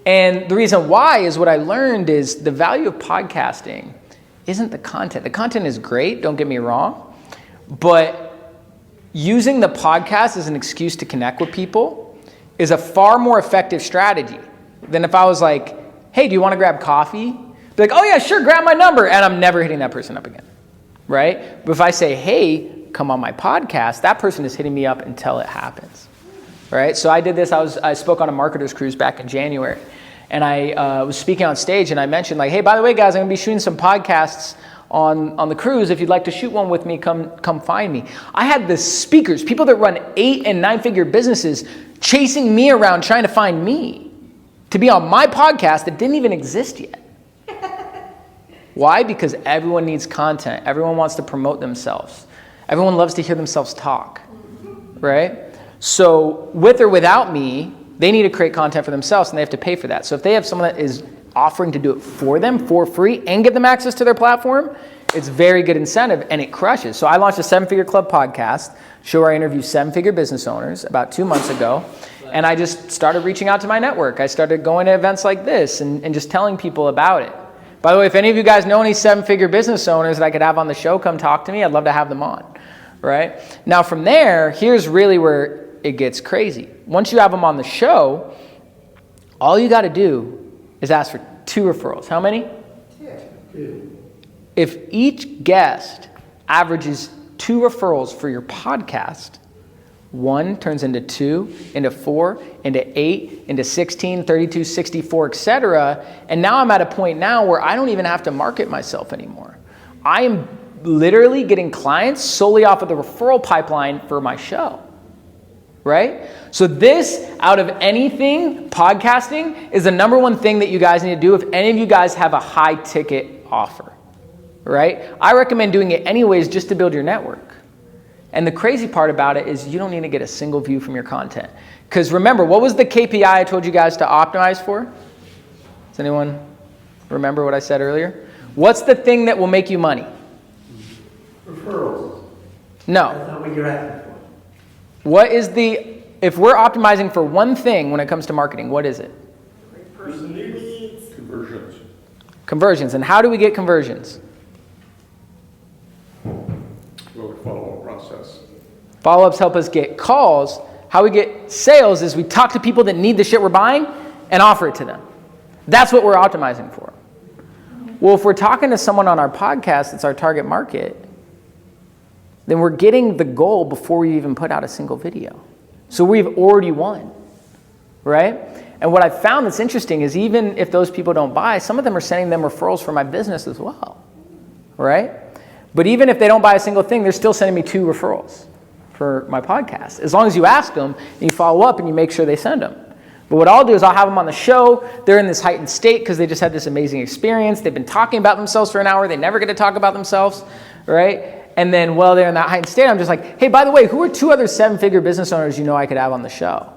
And the reason why is what I learned is the value of podcasting isn't the content. The content is great, don't get me wrong, but using the podcast as an excuse to connect with people is a far more effective strategy than if I was like, hey, do you want to grab coffee? Be like, oh yeah, sure, grab my number, and I'm never hitting that person up again. Right? But if I say, hey, come on my podcast, that person is hitting me up until it happens. Right? So I did this. I spoke on a marketer's cruise back in January, and I was speaking on stage, and I mentioned like, hey, by the way, guys, I'm going to be shooting some podcasts on the cruise. If you'd like to shoot one with me, come find me. I had the speakers, people that run 8 and 9-figure businesses, chasing me around trying to find me to be on my podcast that didn't even exist yet. Why? Because everyone needs content. Everyone wants to promote themselves. Everyone loves to hear themselves talk, right? So with or without me, they need to create content for themselves, and they have to pay for that. So if they have someone that is offering to do it for them for free and give them access to their platform, it's very good incentive, and it crushes. So I launched a 7-Figure Club podcast, show where I interview 7-figure business owners about 2 months ago, and I just started reaching out to my network. I started going to events like this and just telling people about it. By the way, if any of you guys know any 7-figure business owners that I could have on the show, come talk to me. I'd love to have them on, right? Now from there, here's really where it gets crazy. Once you have them on the show, all you got to do is ask for 2 referrals. How many? 2. If each guest averages 2 referrals for your podcast, 1 turns into 2, into 4, into 8, into 16, 32, 64, etc. And now I'm at a point now where I don't even have to market myself anymore. I am literally getting clients solely off of the referral pipeline for my show, right? So this, out of anything, podcasting is the number one thing that you guys need to do if any of you guys have a high ticket offer, right? I recommend doing it anyways just to build your network. And the crazy part about it is you don't need to get a single view from your content. Because remember, what was the KPI I told you guys to optimize for? Does anyone remember what I said earlier? What's the thing that will make you money? Referrals. No. That's not what you're asking for. What is if we're optimizing for one thing when it comes to marketing, what is it? Conversions. Conversions. And how do we get conversions? Well, we follow a process. Follow-ups help us get calls. How we get sales is we talk to people that need the shit we're buying and offer it to them. That's what we're optimizing for. Well, if we're talking to someone on our podcast that's our target market, then we're getting the goal before we even put out a single video. So we've already won, right? And what I've found that's interesting is even if those people don't buy, some of them are sending them referrals for my business as well, right? But even if they don't buy a single thing, they're still sending me 2 referrals for my podcast. As long as you ask them and you follow up and you make sure they send them. But what I'll do is I'll have them on the show. They're in this heightened state because they just had this amazing experience. They've been talking about themselves for an hour. They never get to talk about themselves, right? And then while they're in that heightened state, I'm just like, hey, by the way, who are 2 other 7-figure business owners you know I could have on the show?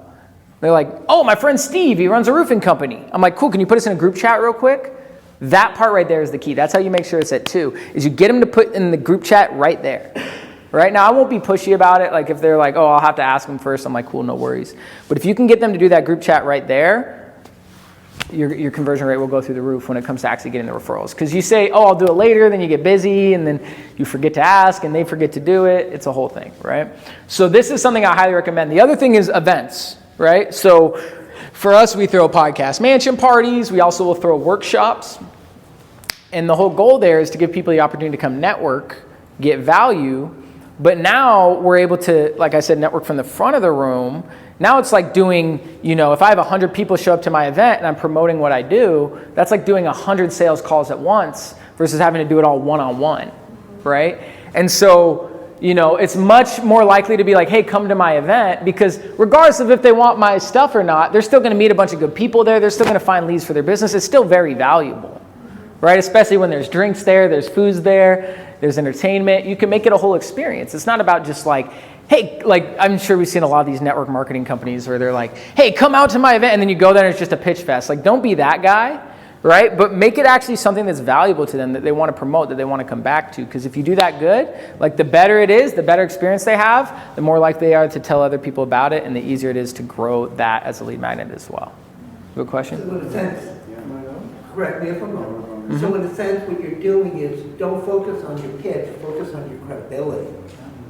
They're like, oh, my friend Steve, he runs a roofing company. I'm like, cool, can you put us in a group chat real quick? That part right there is the key. That's how you make sure it's at 2, is you get them to put in the group chat right there. Right now, I won't be pushy about it. Like if they're like, oh, I'll have to ask them first. I'm like, cool, no worries. But if you can get them to do that group chat right there, your conversion rate will go through the roof when it comes to actually getting the referrals. Because you say, oh, I'll do it later, then you get busy, and then you forget to ask, and they forget to do it. It's a whole thing, right? So this is something I highly recommend. The other thing is events, right? So for us, we throw podcast mansion parties. We also will throw workshops. And the whole goal there is to give people the opportunity to come network, get value, But now we're able to, like I said, network from the front of the room. Now it's like doing, if I have 100 people show up to my event and I'm promoting what I do, that's like doing 100 sales calls at once versus having to do it all one-on-one, right? And so, it's much more likely to be like, hey, come to my event, because regardless of if they want my stuff or not, they're still going to meet a bunch of good people there. They're still going to find leads for their business. It's still very valuable, right? Especially when there's drinks there, there's foods there, there's entertainment. You can make it a whole experience. It's not about just like, hey, like I'm sure we've seen a lot of these network marketing companies where they're like, hey, come out to my event, and then you go there and it's just a pitch fest. Like, don't be that guy, right? But make it actually something that's valuable to them, that they want to promote, that they want to come back to. Because if you do that good, like the better it is, the better experience they have, the more likely they are to tell other people about it, and the easier it is to grow that as a lead magnet as well. Good question? So in a sense, correct me if I'm wrong. So in a sense, what you're doing is don't focus on your pitch, focus on your credibility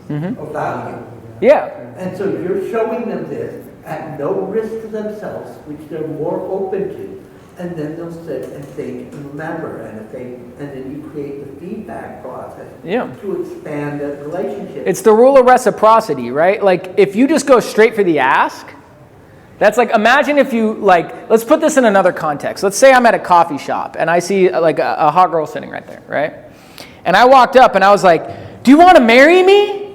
or value. Yeah. And so you're showing them this at no risk to themselves, which they're more open to. And then they'll sit and think and remember, and then you create the feedback process to expand the relationship. It's the rule of reciprocity, right? Like if you just go straight for the ask, that's like, imagine if you let's put this in another context. Let's say I'm at a coffee shop and I see like a hot girl sitting right there, right? And I walked up and I was like, do you want to marry me?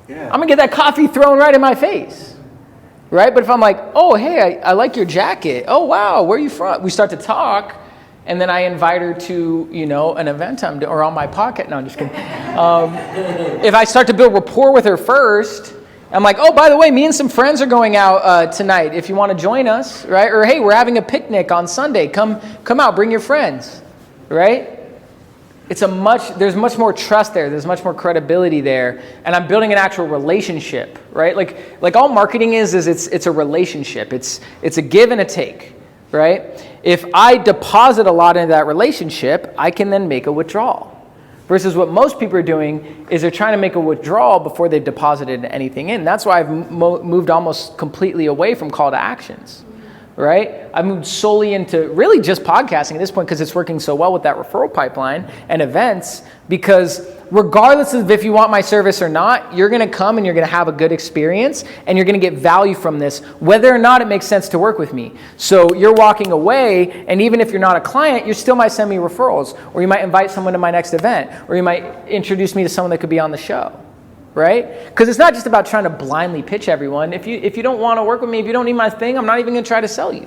I'm gonna get that coffee thrown right in my face. Right? But if I'm like, oh, hey, I like your jacket. Oh, wow, where are you from? We start to talk, and then I invite her to, an event or on my podcast. No, I'm just kidding. If I start to build rapport with her first, I'm like, oh, by the way, me and some friends are going out tonight if you want to join us, right? Or, hey, we're having a picnic on Sunday. Come out, bring your friends, right? There's much more trust there. There's much more credibility there. And I'm building an actual relationship, right? Like all marketing is it's a relationship. It's a give and a take, right? If I deposit a lot into that relationship, I can then make a withdrawal. Versus what most people are doing is they're trying to make a withdrawal before they've deposited anything in. That's why I've moved almost completely away from call to actions. Right? I moved solely into really just podcasting at this point because it's working so well with that referral pipeline and events, because regardless of if you want my service or not, you're going to come and you're going to have a good experience and you're going to get value from this, whether or not it makes sense to work with me. So you're walking away, and even if you're not a client, you still might send me referrals, or you might invite someone to my next event, or you might introduce me to someone that could be on the show. Right? Because it's not just about trying to blindly pitch everyone. If you don't want to work with me, if you don't need my thing, I'm not even going to try to sell you.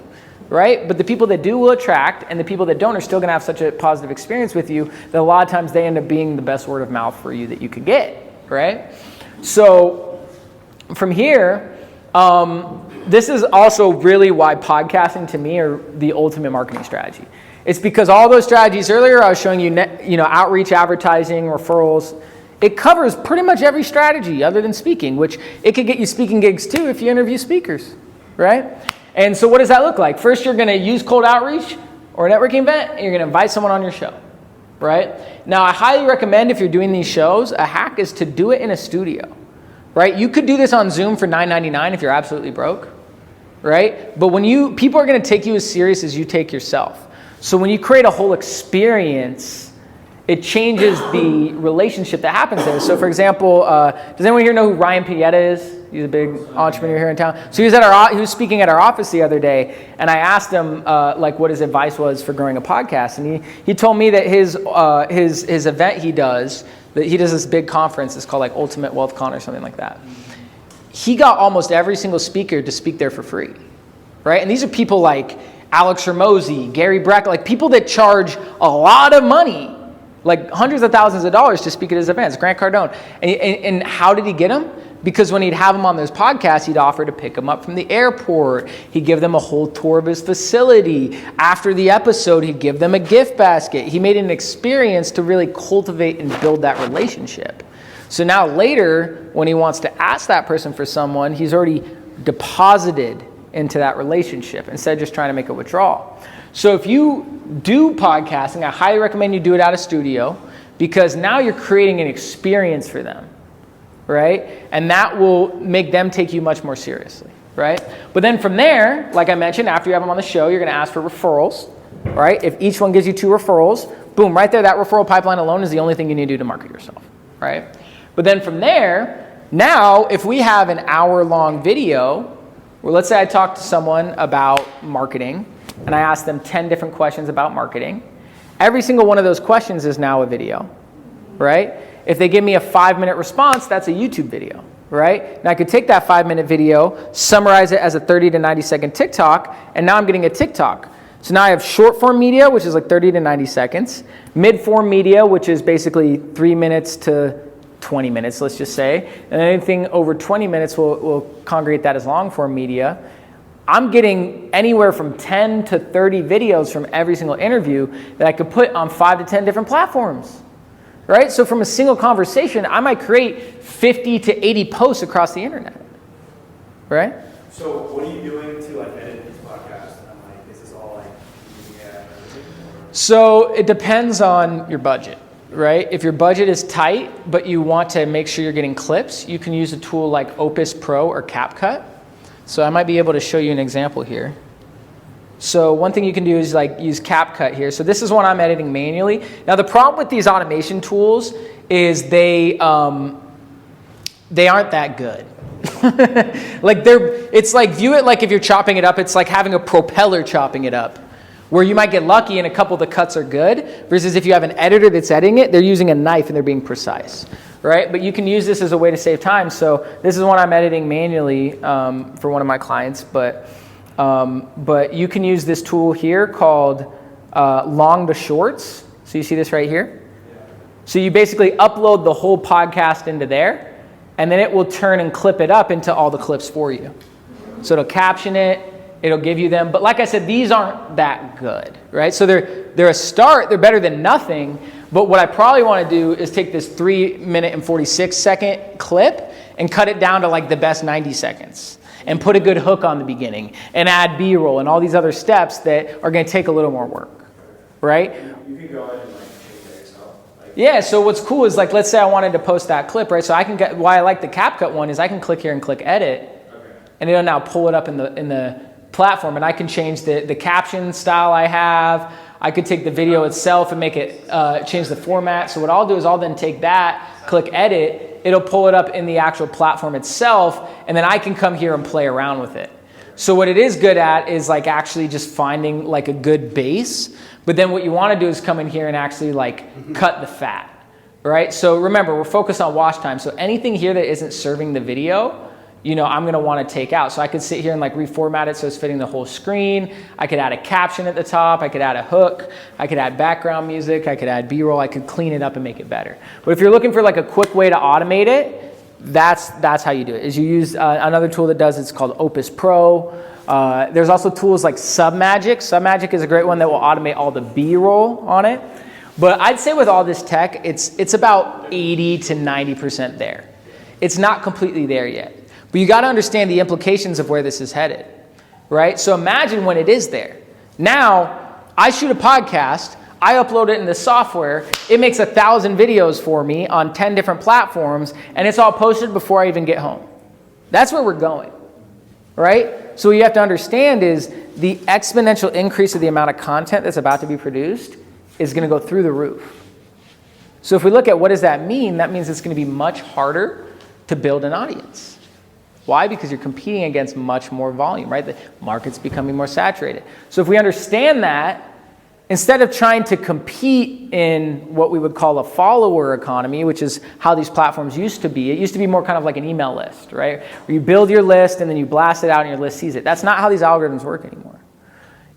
Right? But the people that do will attract, and the people that don't are still going to have such a positive experience with you that a lot of times they end up being the best word of mouth for you that you could get. Right? So from here, this is also really why podcasting to me are the ultimate marketing strategy. It's because all those strategies earlier, I was showing you, outreach, advertising, referrals. It covers pretty much every strategy other than speaking, which it could get you speaking gigs too if you interview speakers, right? And so what does that look like? First, you're going to use cold outreach or a networking event, and you're going to invite someone on your show, right? Now, I highly recommend if you're doing these shows, a hack is to do it in a studio, right? You could do this on Zoom for $9.99 if you're absolutely broke, right? But people are going to take you as serious as you take yourself. So when you create a whole experience, it changes the relationship that happens there. So for example, does anyone here know who Ryan Pieta is? He's a big entrepreneur here in town. So he was speaking at our office the other day, and I asked him what his advice was for growing a podcast. And he told me that his event he does this big conference. It's called Ultimate Wealth Con or something like that. He got almost every single speaker to speak there for free, right? And these are people like Alex Hormozy, Gary Breck, like people that charge a lot of money, like hundreds of thousands of dollars to speak at his events, Grant Cardone. And how did he get them? Because when he'd have them on those podcasts, he'd offer to pick them up from the airport. He'd give them a whole tour of his facility. After the episode, he'd give them a gift basket. He made an experience to really cultivate and build that relationship. So now later, when he wants to ask that person for someone, he's already deposited into that relationship instead of just trying to make a withdrawal. So if you do podcasting, I highly recommend you do it out of studio, because now you're creating an experience for them, right? And that will make them take you much more seriously, right? But then from there, like I mentioned, after you have them on the show, you're going to ask for referrals, right? If each one gives you 2 referrals, boom, right there, that referral pipeline alone is the only thing you need to do to market yourself, right? But then from there, now if we have an hour-long video, well, let's say I talk to someone about marketing, and I ask them 10 different questions about marketing. Every single one of those questions is now a video, right? If they give me a 5-minute response, that's a YouTube video, right? And I could take that 5-minute video, summarize it as a 30 to 90 second TikTok, and now I'm getting a TikTok. So now I have short form media, which is like 30 to 90 seconds, mid form media, which is basically 3 minutes to 20 minutes, let's just say, and anything over 20 minutes we'll congregate that as long form media. I'm getting anywhere from 10 to 30 videos from every single interview that I could put on 5 to 10 different platforms, right? So from a single conversation, I might create 50 to 80 posts across the internet, right? So what are you doing to like edit these podcasts? And I'm like, is this all like media and everything? So it depends on your budget, right? If your budget is tight, but you want to make sure you're getting clips, you can use a tool like Opus Pro or CapCut. So I might be able to show you an example here. So one thing you can do is like use CapCut here. So this is one I'm editing manually. Now the problem with these automation tools is they aren't that good. It's like, view it like if you're chopping it up, it's like having a propeller chopping it up, where you might get lucky and a couple of the cuts are good, versus if you have an editor that's editing it, they're using a knife and they're being precise, right? But you can use this as a way to save time. So this is one I'm editing manually for one of my clients, but you can use this tool here called long to shorts. So you see this right here? So you basically upload the whole podcast into there, and then it will turn and clip it up into all the clips for you. So it'll caption it, it'll give you them. But like I said, these aren't that good, right? So they're a start, they're better than nothing. But what I probably want to do is take this 3 minute and 46 second clip and cut it down to like the best 90 seconds and put a good hook on the beginning and add B-roll and all these other steps that are going to take a little more work, right? You can go ahead and like change that yourself. Yeah, so what's cool is like, let's say I wanted to post that clip, right? So I can get, why I like the CapCut one is I can click here and click edit, and it'll now pull it up in the platform, and I can change the caption style I have. I could take the video itself and make it, change the format. So what I'll do is I'll then take that, click edit, it'll pull it up in the actual platform itself, and then I can come here and play around with it. So what it is good at is like actually just finding like a good base, but then what you want to do is come in here and actually like cut the fat, right? So remember, we're focused on watch time. So anything here that isn't serving the video, you know, I'm going to want to take out. So I could sit here and like reformat it so it's fitting the whole screen. I could add a caption at the top. I could add a hook. I could add background music. I could add B-roll. I could clean it up and make it better. But if you're looking for like a quick way to automate it, that's how you do it. Is you use another tool that does, it's called Opus Pro. There's also tools like Submagic. Submagic is a great one that will automate all the B-roll on it. But I'd say with all this tech, it's about 80 to 90% there. It's not completely there yet. But you got to understand the implications of where this is headed, right? So imagine when it is there. Now, I shoot a podcast, I upload it in the software, it makes 1,000 videos for me on 10 different platforms, and it's all posted before I even get home. That's where we're going, right? So what you have to understand is the exponential increase of the amount of content that's about to be produced is going to go through the roof. So if we look at what does that mean, that means it's going to be much harder to build an audience. Why? Because you're competing against much more volume, right? The market's becoming more saturated. So if we understand that, instead of trying to compete in what we would call a follower economy, which is how these platforms used to be, it used to be more kind of like an email list, right? Where you build your list and then you blast it out and your list sees it. That's not how these algorithms work anymore.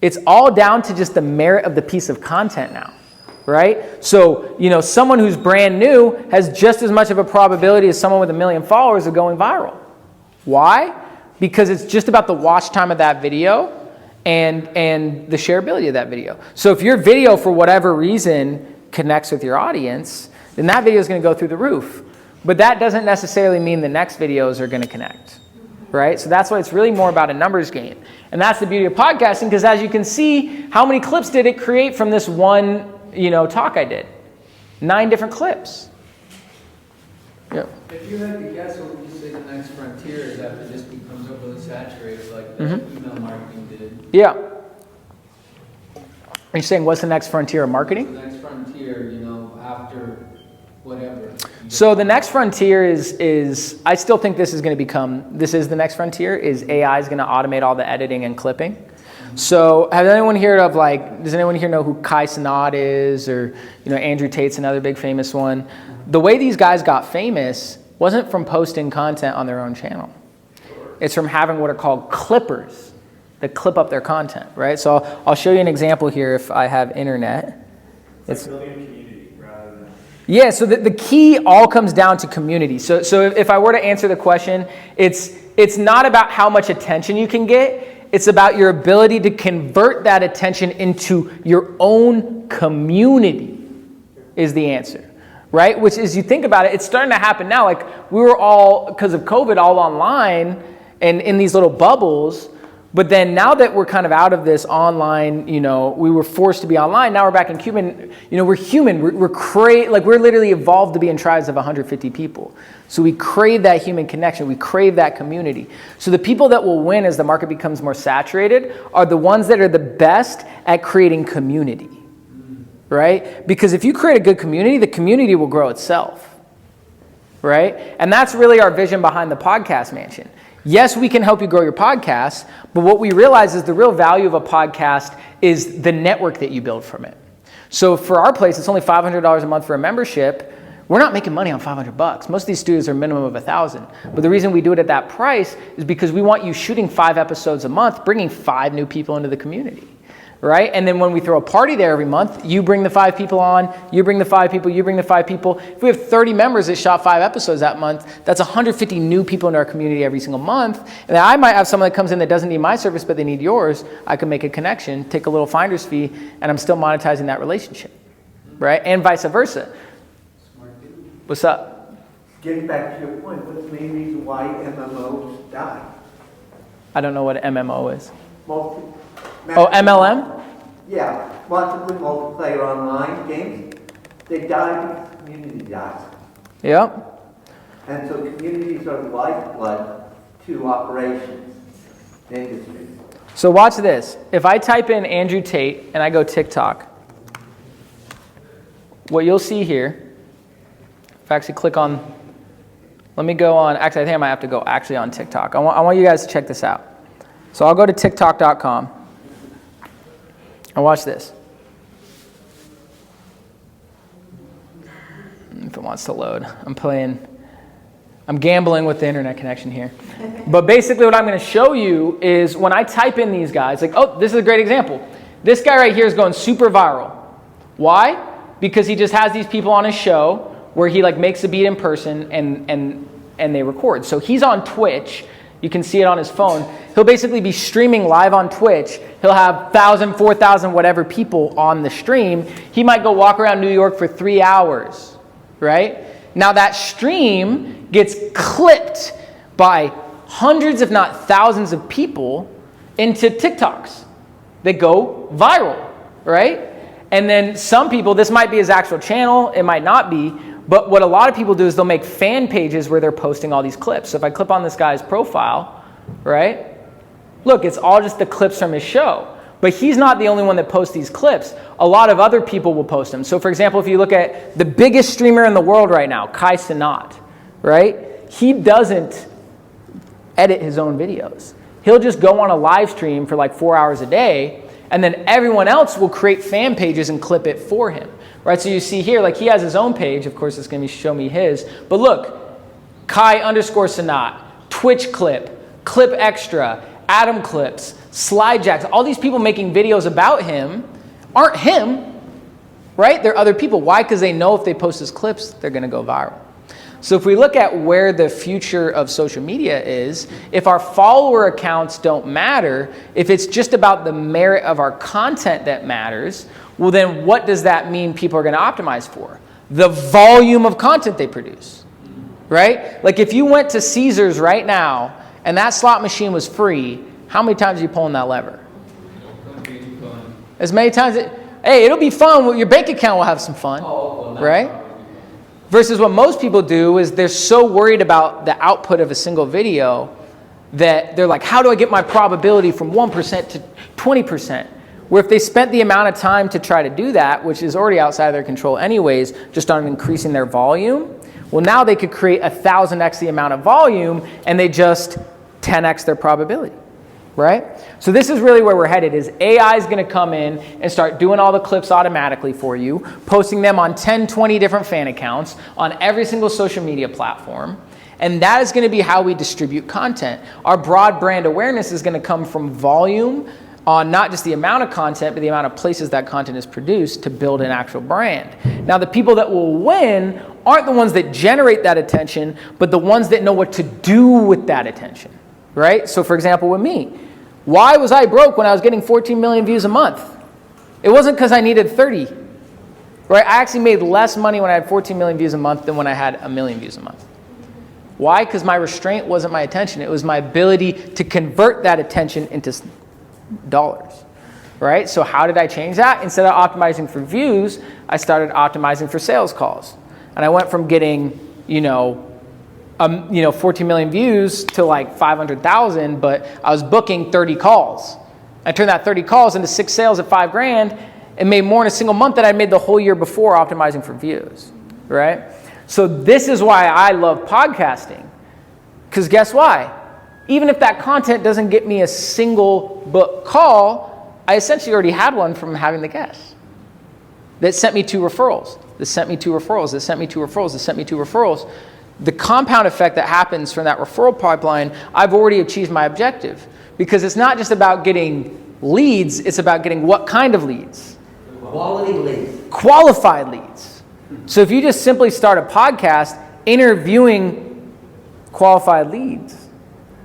It's all down to just the merit of the piece of content now, right? So, you know, someone who's brand new has just as much of a probability as someone with 1 million followers of going viral. Why? Because it's just about the watch time of that video and the shareability of that video. So if your video, for whatever reason, connects with your audience, then that video is going to go through the roof. But that doesn't necessarily mean the next videos are going to connect, right? So that's why it's really more about a numbers game. And that's the beauty of podcasting, because as you can see, how many clips did it create from this one, talk I did? 9 different clips. Yep. If you had to guess, what would you say the next frontier is after this becomes overly saturated, like the email marketing did? Yeah. Are you saying what's the next frontier of marketing? The next frontier, after whatever. So the next frontier is I still think this is the next frontier, is AI is going to automate all the editing and clipping. So does anyone here know who Kai Cenat is, or Andrew Tate's another big famous one? The way these guys got famous wasn't from posting content on their own channel. It's from having what are called clippers that clip up their content, right? So I'll show you an example here if I have internet. It's like building a community rather than. Yeah, so the key all comes down to community. So if I were to answer the question, it's not about how much attention you can get. It's about your ability to convert that attention into your own community is the answer, right? Which is, you think about it, it's starting to happen now. Like, we were all, because of COVID, all online and in these little bubbles. But then now that we're kind of out of this online, we were forced to be online. Now we're back in human. We're human. We're literally evolved to be in tribes of 150 people. So we crave that human connection. We crave that community. So the people that will win as the market becomes more saturated are the ones that are the best at creating community, right? Because if you create a good community, the community will grow itself, right? And that's really our vision behind the Podcast Mansion. Yes, we can help you grow your podcast, but what we realize is the real value of a podcast is the network that you build from it. So for our place, it's only $500 a month for a membership. We're not making money on $500. Most of these studios are minimum of $1,000. But the reason we do it at that price is because we want you shooting 5 episodes a month, bringing 5 new people into the community, right? And then when we throw a party there every month, you bring the 5 people on, you bring the 5 people, you bring the 5 people. If we have 30 members that shot 5 episodes that month, that's 150 new people in our community every single month. And then I might have someone that comes in that doesn't need my service, but they need yours. I can make a connection, take a little finder's fee, and I'm still monetizing that relationship, right? And vice versa. What's up? Getting back to your point, what's the main reason why MMOs die? I don't know what MMO is. Multi- Oh, MLM? Yeah, massively multiplayer online games. They die because the community dies. Yep. And so communities are the lifeblood to operations, industries. So watch this. If I type in Andrew Tate and I go TikTok, what you'll see here, if I actually click on, let me go on, actually I think I might have to go actually on TikTok. I want you guys to check this out. So I'll go to TikTok.com and watch this. If it wants to load. I'm gambling with the internet connection here. But basically what I'm going to show you is when I type in these guys, like, oh, this is a great example. This guy right here is going super viral. Why? Because he just has these people on his show where he makes a beat in person and they record. So he's on Twitch. You can see it on his phone. He'll basically be streaming live on Twitch. He'll have 1,000, 4,000, whatever people on the stream. He might go walk around New York for 3 hours, right? Now that stream gets clipped by hundreds, if not thousands of people into TikToks that go viral, right? And then some people, this might be his actual channel, it might not be, but what a lot of people do is they'll make fan pages where they're posting all these clips. So if I click on this guy's profile, right? Look, it's all just the clips from his show. But he's not the only one that posts these clips. A lot of other people will post them. So for example, if you look at the biggest streamer in the world right now, Kai Cenat, right? He doesn't edit his own videos. He'll just go on a live stream for 4 hours a day, and then everyone else will create fan pages and clip it for him. Right, so you see here, he has his own page. Of course, it's going to show me his. But look, Kai_Cenat, Twitch clip, Clip Extra, Adam Clips, Slide Jacks. All these people making videos about him aren't him, right? They're other people. Why? Because they know if they post his clips, they're going to go viral. So if we look at where the future of social media is, if our follower accounts don't matter, if it's just about the merit of our content that matters, well then what does that mean people are going to optimize for? The volume of content they produce, right? If you went to Caesars right now and that slot machine was free, how many times are you pulling that lever? As many times, hey, it'll be fun. Your bank account will have some fun, right? Versus what most people do is they're so worried about the output of a single video that they're like, how do I get my probability from 1% to 20%? Where if they spent the amount of time to try to do that, which is already outside of their control anyways, just on increasing their volume, well, now they could create 1,000x the amount of volume, and they just 10x their probability, right? So this is really where we're headed, is AI is going to come in and start doing all the clips automatically for you, posting them on 10, 20 different fan accounts on every single social media platform. And that is going to be how we distribute content. Our broad brand awareness is going to come from volume on not just the amount of content, but the amount of places that content is produced to build an actual brand. Now, the people that will win aren't the ones that generate that attention, but the ones that know what to do with that attention, right? So for example, with me, why was I broke when I was getting 14 million views a month? It wasn't because I needed 30, right? I actually made less money when I had 14 million views a month than when I had 1 million views a month. Why? Because my restraint wasn't my attention. It was my ability to convert that attention into dollars, right? So how did I change that? Instead of optimizing for views, I started optimizing for sales calls. And I went from getting, 14 million views to like 500,000, but I was booking 30 calls. I turned that 30 calls into 6 sales at $5,000 and made more in a single month than I made the whole year before optimizing for views, right? So this is why I love podcasting. Because guess why? Even if that content doesn't get me a single book call, I essentially already had one from having the guests. That sent me 2 referrals. That sent me 2 referrals. That sent me 2 referrals. That sent me 2 referrals. The compound effect that happens from that referral pipeline, I've already achieved my objective. Because it's not just about getting leads, it's about getting what kind of leads? Quality leads. Qualified leads. So if you just simply start a podcast interviewing qualified leads,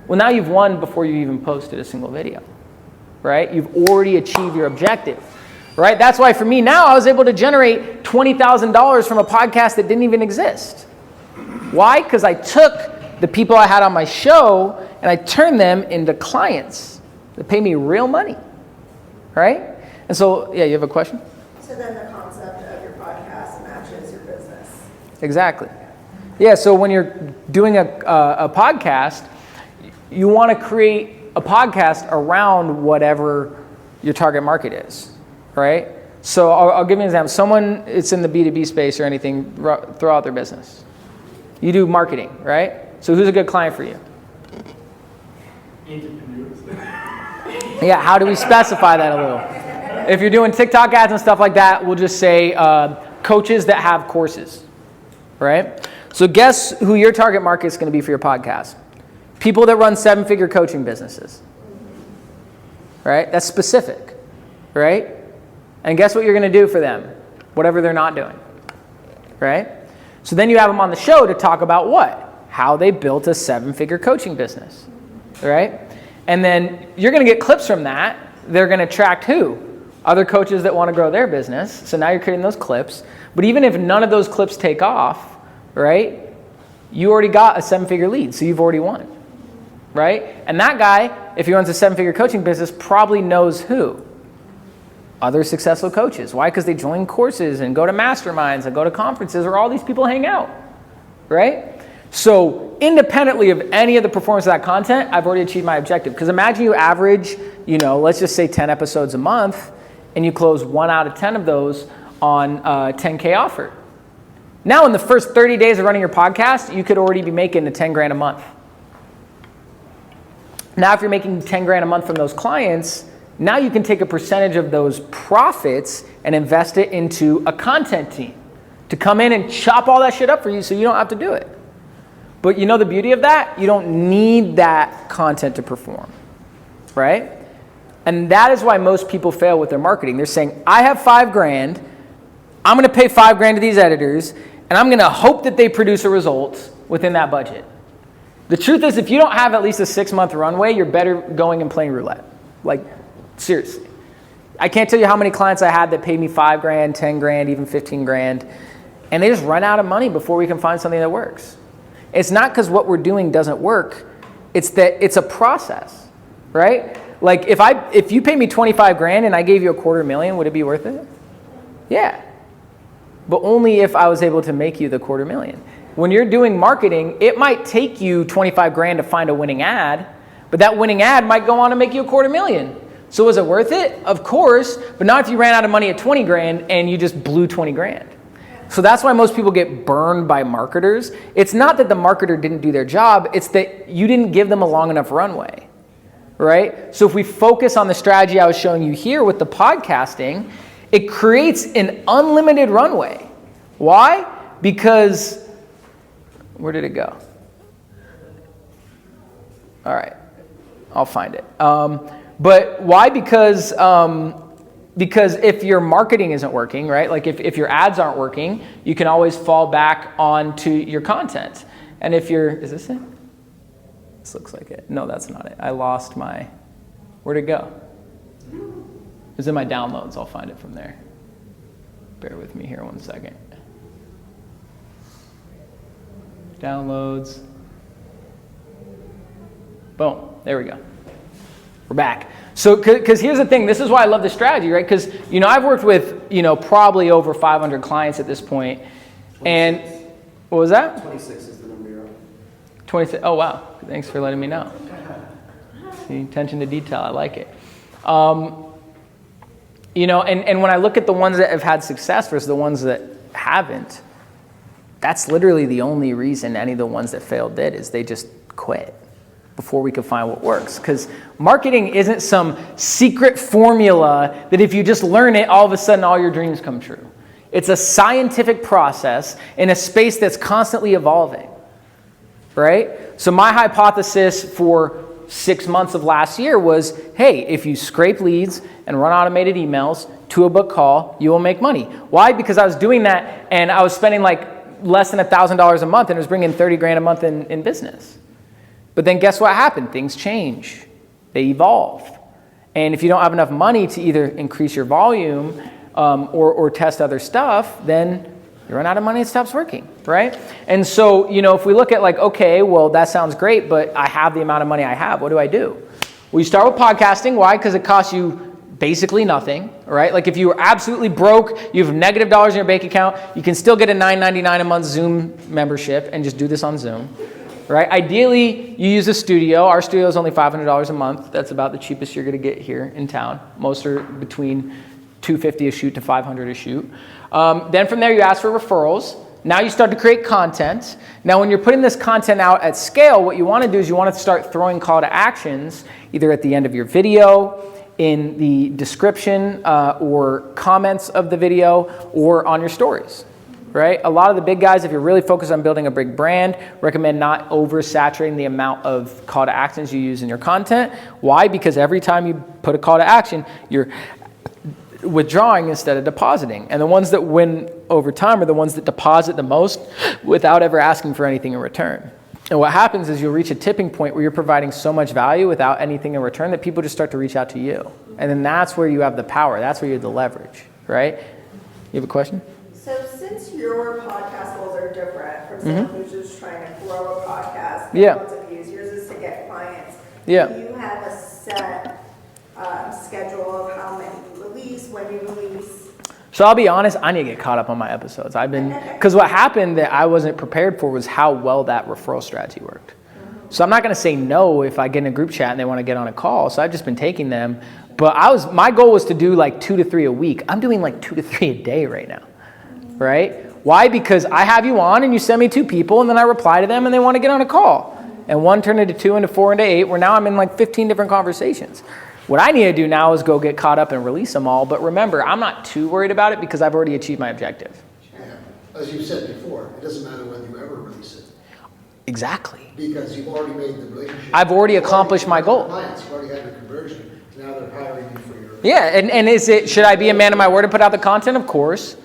well, now you've won before you even posted a single video, right? You've already achieved your objective, right? That's why for me now, I was able to generate $20,000 from a podcast that didn't even exist. Why? Because I took the people I had on my show and I turned them into clients that pay me real money, right? And so, yeah, you have a question? So then the concept of your podcast matches your business. Exactly. Yeah, so when you're doing a podcast, you want to create a podcast around whatever your target market is, right? So I'll give you an example. Someone, it's in the B2B space or anything, throw out their business. You do marketing, right? So who's a good client for you? Entrepreneurs. Yeah, how do we specify that a little? If you're doing TikTok ads and stuff like that, we'll just say coaches that have courses, right? So guess who your target market is going to be for your podcast? People that run 7-figure coaching businesses, right? That's specific, right? And guess what you're going to do for them? Whatever they're not doing, right? So then you have them on the show to talk about what? How they built a 7-figure coaching business, right? And then you're going to get clips from that. They're going to attract who? Other coaches that want to grow their business. So now you're creating those clips. But even if none of those clips take off, right? You already got a 7-figure lead, so you've already won. Right? And that guy, if he runs a 7-figure coaching business, probably knows who? Other successful coaches. Why? Because they join courses and go to masterminds and go to conferences where all these people hang out. Right? So independently of any of the performance of that content, I've already achieved my objective. Because imagine you average, let's just say 10 episodes a month, and you close 1 out of 10 of those on a 10K offer. Now in the first 30 days of running your podcast, you could already be making $10,000 a month. Now, if you're making $10,000 a month from those clients, now you can take a percentage of those profits and invest it into a content team to come in and chop all that shit up for you so you don't have to do it. But you know the beauty of that? You don't need that content to perform, right? And that is why most people fail with their marketing. They're saying, I have $5,000, I'm going to pay $5,000 to these editors, and I'm going to hope that they produce a result within that budget. The truth is, if you don't have at least a 6-month runway, you're better going and playing roulette. Like, seriously. I can't tell you how many clients I had that paid me $5,000, $10,000, even $15,000, and they just run out of money before we can find something that works. It's not because what we're doing doesn't work. It's that it's a process, right? Like, if you pay me $25,000 and I gave you $250,000, would it be worth it? Yeah. But only if I was able to make you the $250,000. When you're doing marketing, it might take you $25,000 to find a winning ad, but that winning ad might go on to make you $250,000. So was it worth it? Of course, but not if you ran out of money at 20 grand and you just blew 20 grand. So that's why most people get burned by marketers. It's not that the marketer didn't do their job, it's that you didn't give them a long enough runway, right? So if we focus on the strategy I was showing you here with the podcasting, it creates an unlimited runway. Why? Because, where did it go? All right, I'll find it. But why? Because if your marketing isn't working, right? Like if your ads aren't working, you can always fall back onto your content. And if you're, is this it? This looks like it. No, that's not it. I lost my, where'd it go? It's in my downloads. I'll find it from there. Bear with me here 1 second. Downloads. Boom, there we go. We're back. So, because here's the thing, this is why I love this strategy, right? Because, I've worked with, probably over 500 clients at this point. 26. And what was that? 26 is the number you're on. 26, oh wow, thanks for letting me know. See, attention to detail, I like it. And when I look at the ones that have had success versus the ones that haven't, that's literally the only reason any of the ones that failed did, is they just quit before we could find what works. Because marketing isn't some secret formula that if you just learn it, all of a sudden all your dreams come true. It's a scientific process in a space that's constantly evolving, right? So my hypothesis for 6 months of last year was, hey, if you scrape leads and run automated emails to a book call, you will make money. Why? Because I was doing that and I was spending like less than $1,000 a month and it was bringing 30 grand a month in business. But then guess what happened? Things change. They evolve. And if you don't have enough money to either increase your volume or test other stuff, then you run out of money, it stops working, right? And so, if we look at like, okay, well, that sounds great, but I have the amount of money I have. What do I do? Well, you start with podcasting. Why? Because it costs you basically nothing, right? Like if you were absolutely broke, you have negative dollars in your bank account, you can still get a $9.99 a month Zoom membership and just do this on Zoom. Right? Ideally, you use a studio. Our studio is only $500 a month. That's about the cheapest you're going to get here in town. Most are between $250 a shoot to $500 a shoot. Then from there, you ask for referrals. Now you start to create content. Now, when you're putting this content out at scale, what you want to do is you want to start throwing call to actions either at the end of your video, in the description or comments of the video, or on your stories. Right? A lot of the big guys, if you're really focused on building a big brand, recommend not oversaturating the amount of call to actions you use in your content. Why? Because every time you put a call to action, you're withdrawing instead of depositing. And the ones that win over time are the ones that deposit the most without ever asking for anything in return. And what happens is you'll reach a tipping point where you're providing so much value without anything in return that people just start to reach out to you. And then that's where you have the power. That's where you have the leverage, right? You have a question? So since your podcast goals are different from someone who's just trying to grow a podcast, Yeah. lots of views, yours is to get clients. Yeah. Do you have a set schedule of how many you release, when you release? So I'll be honest, I need to get caught up on my episodes. Because what happened that I wasn't prepared for was how well that referral strategy worked. So I'm not going to say no if I get in a group chat and they want to get on a call. So I've just been taking them. But my goal was to do like 2 to 3 a week. I'm doing like 2 to 3 a day right now. Right? Why? Because I have you on and you send me 2 people and then I reply to them and they want to get on a call. And 1 turned into 2 into 4 into 8 where now I'm in like 15 different conversations. What I need to do now is go get caught up and release them all. But remember, I'm not too worried about it because I've already achieved my objective. Yeah. As you said before, it doesn't matter whether you ever release it. Exactly. Because you've already made the relationship. I've already accomplished my goal. Clients, you've already had your conversion. Now they're hiring you for your... Yeah, and should I be a man of my word and put out the content? Of course.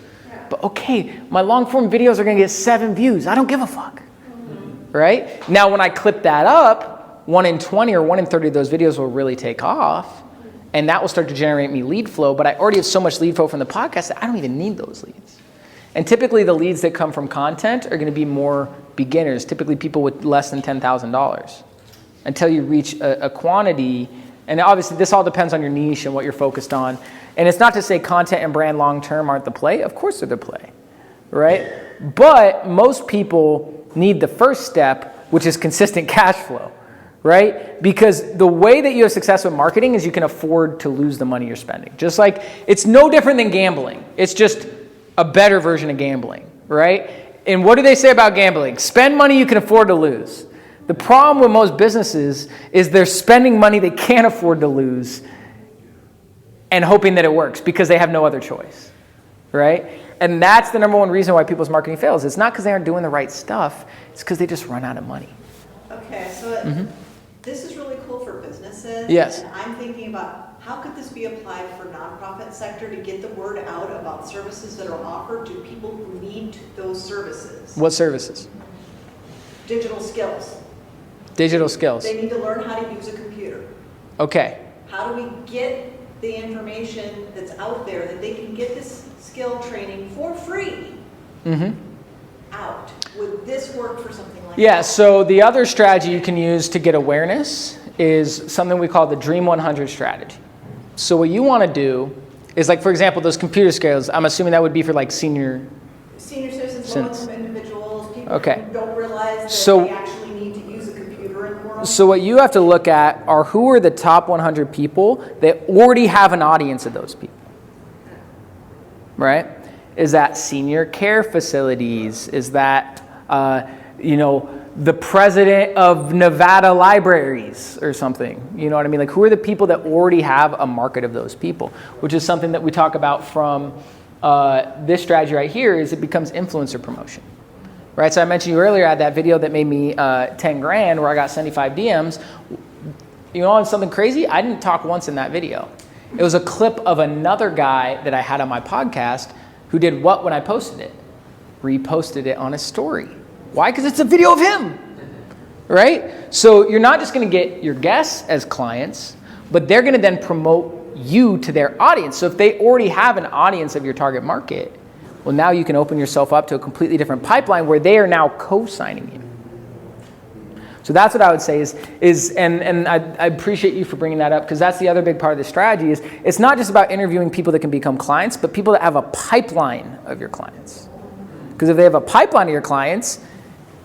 But okay, my long form videos are going to get 7 views. I don't give a fuck. Right? Now, when I clip that up, 1 in 20 or 1 in 30 of those videos will really take off. And that will start to generate me lead flow. But I already have so much lead flow from the podcast that I don't even need those leads. And typically the leads that come from content are going to be more beginners, typically people with less than $10,000. Until you reach a quantity. And obviously this all depends on your niche and what you're focused on. And it's not to say content and brand long-term aren't the play. Of course they're the play, right? But most people need the first step, which is consistent cash flow, right? Because the way that you have success with marketing is you can afford to lose the money you're spending. Just like, it's no different than gambling. It's just a better version of gambling, right? And what do they say about gambling? Spend money you can afford to lose. The problem with most businesses is they're spending money they can't afford to lose and hoping that it works because they have no other choice, right? And that's the number one reason why people's marketing fails. It's not because they aren't doing the right stuff. It's because they just run out of money. Okay, so this is really cool for businesses. Yes. And I'm thinking about how could this be applied for nonprofit sector to get the word out about services that are offered to people who need those services? What services? Digital skills. Digital skills. They need to learn how to use a computer. Okay. How do we get the information that's out there that they can get this skill training for free out? Would this work for something like that? Yeah, so the other strategy you can use to get awareness is something we call the Dream 100 strategy. So what you want to do is, like, for example, those computer skills, I'm assuming that would be for like senior citizens, low-income individuals, people Okay. who don't realize that So- they actually need to use a computer in the world. So what you have to look at are who are the top 100 people that already have an audience of those people, right? Is that senior care facilities? Is that, the president of Nevada libraries or something? You know what I mean? Like, who are the people that already have a market of those people? Which is something that we talk about from this strategy right here, is it becomes influencer promotion. Right, so I mentioned you earlier, I had that video that made me 10 grand where I got 75 DMs. You know, something crazy? I didn't talk once in that video. It was a clip of another guy that I had on my podcast who did what when I posted it? Reposted it on his story. Why? Because it's a video of him, right? So you're not just going to get your guests as clients, but they're going to then promote you to their audience. So if they already have an audience of your target market, well, now you can open yourself up to a completely different pipeline where they are now co-signing you. So that's what I would say and I appreciate you for bringing that up, because that's the other big part of the strategy is it's not just about interviewing people that can become clients, but people that have a pipeline of your clients. Because if they have a pipeline of your clients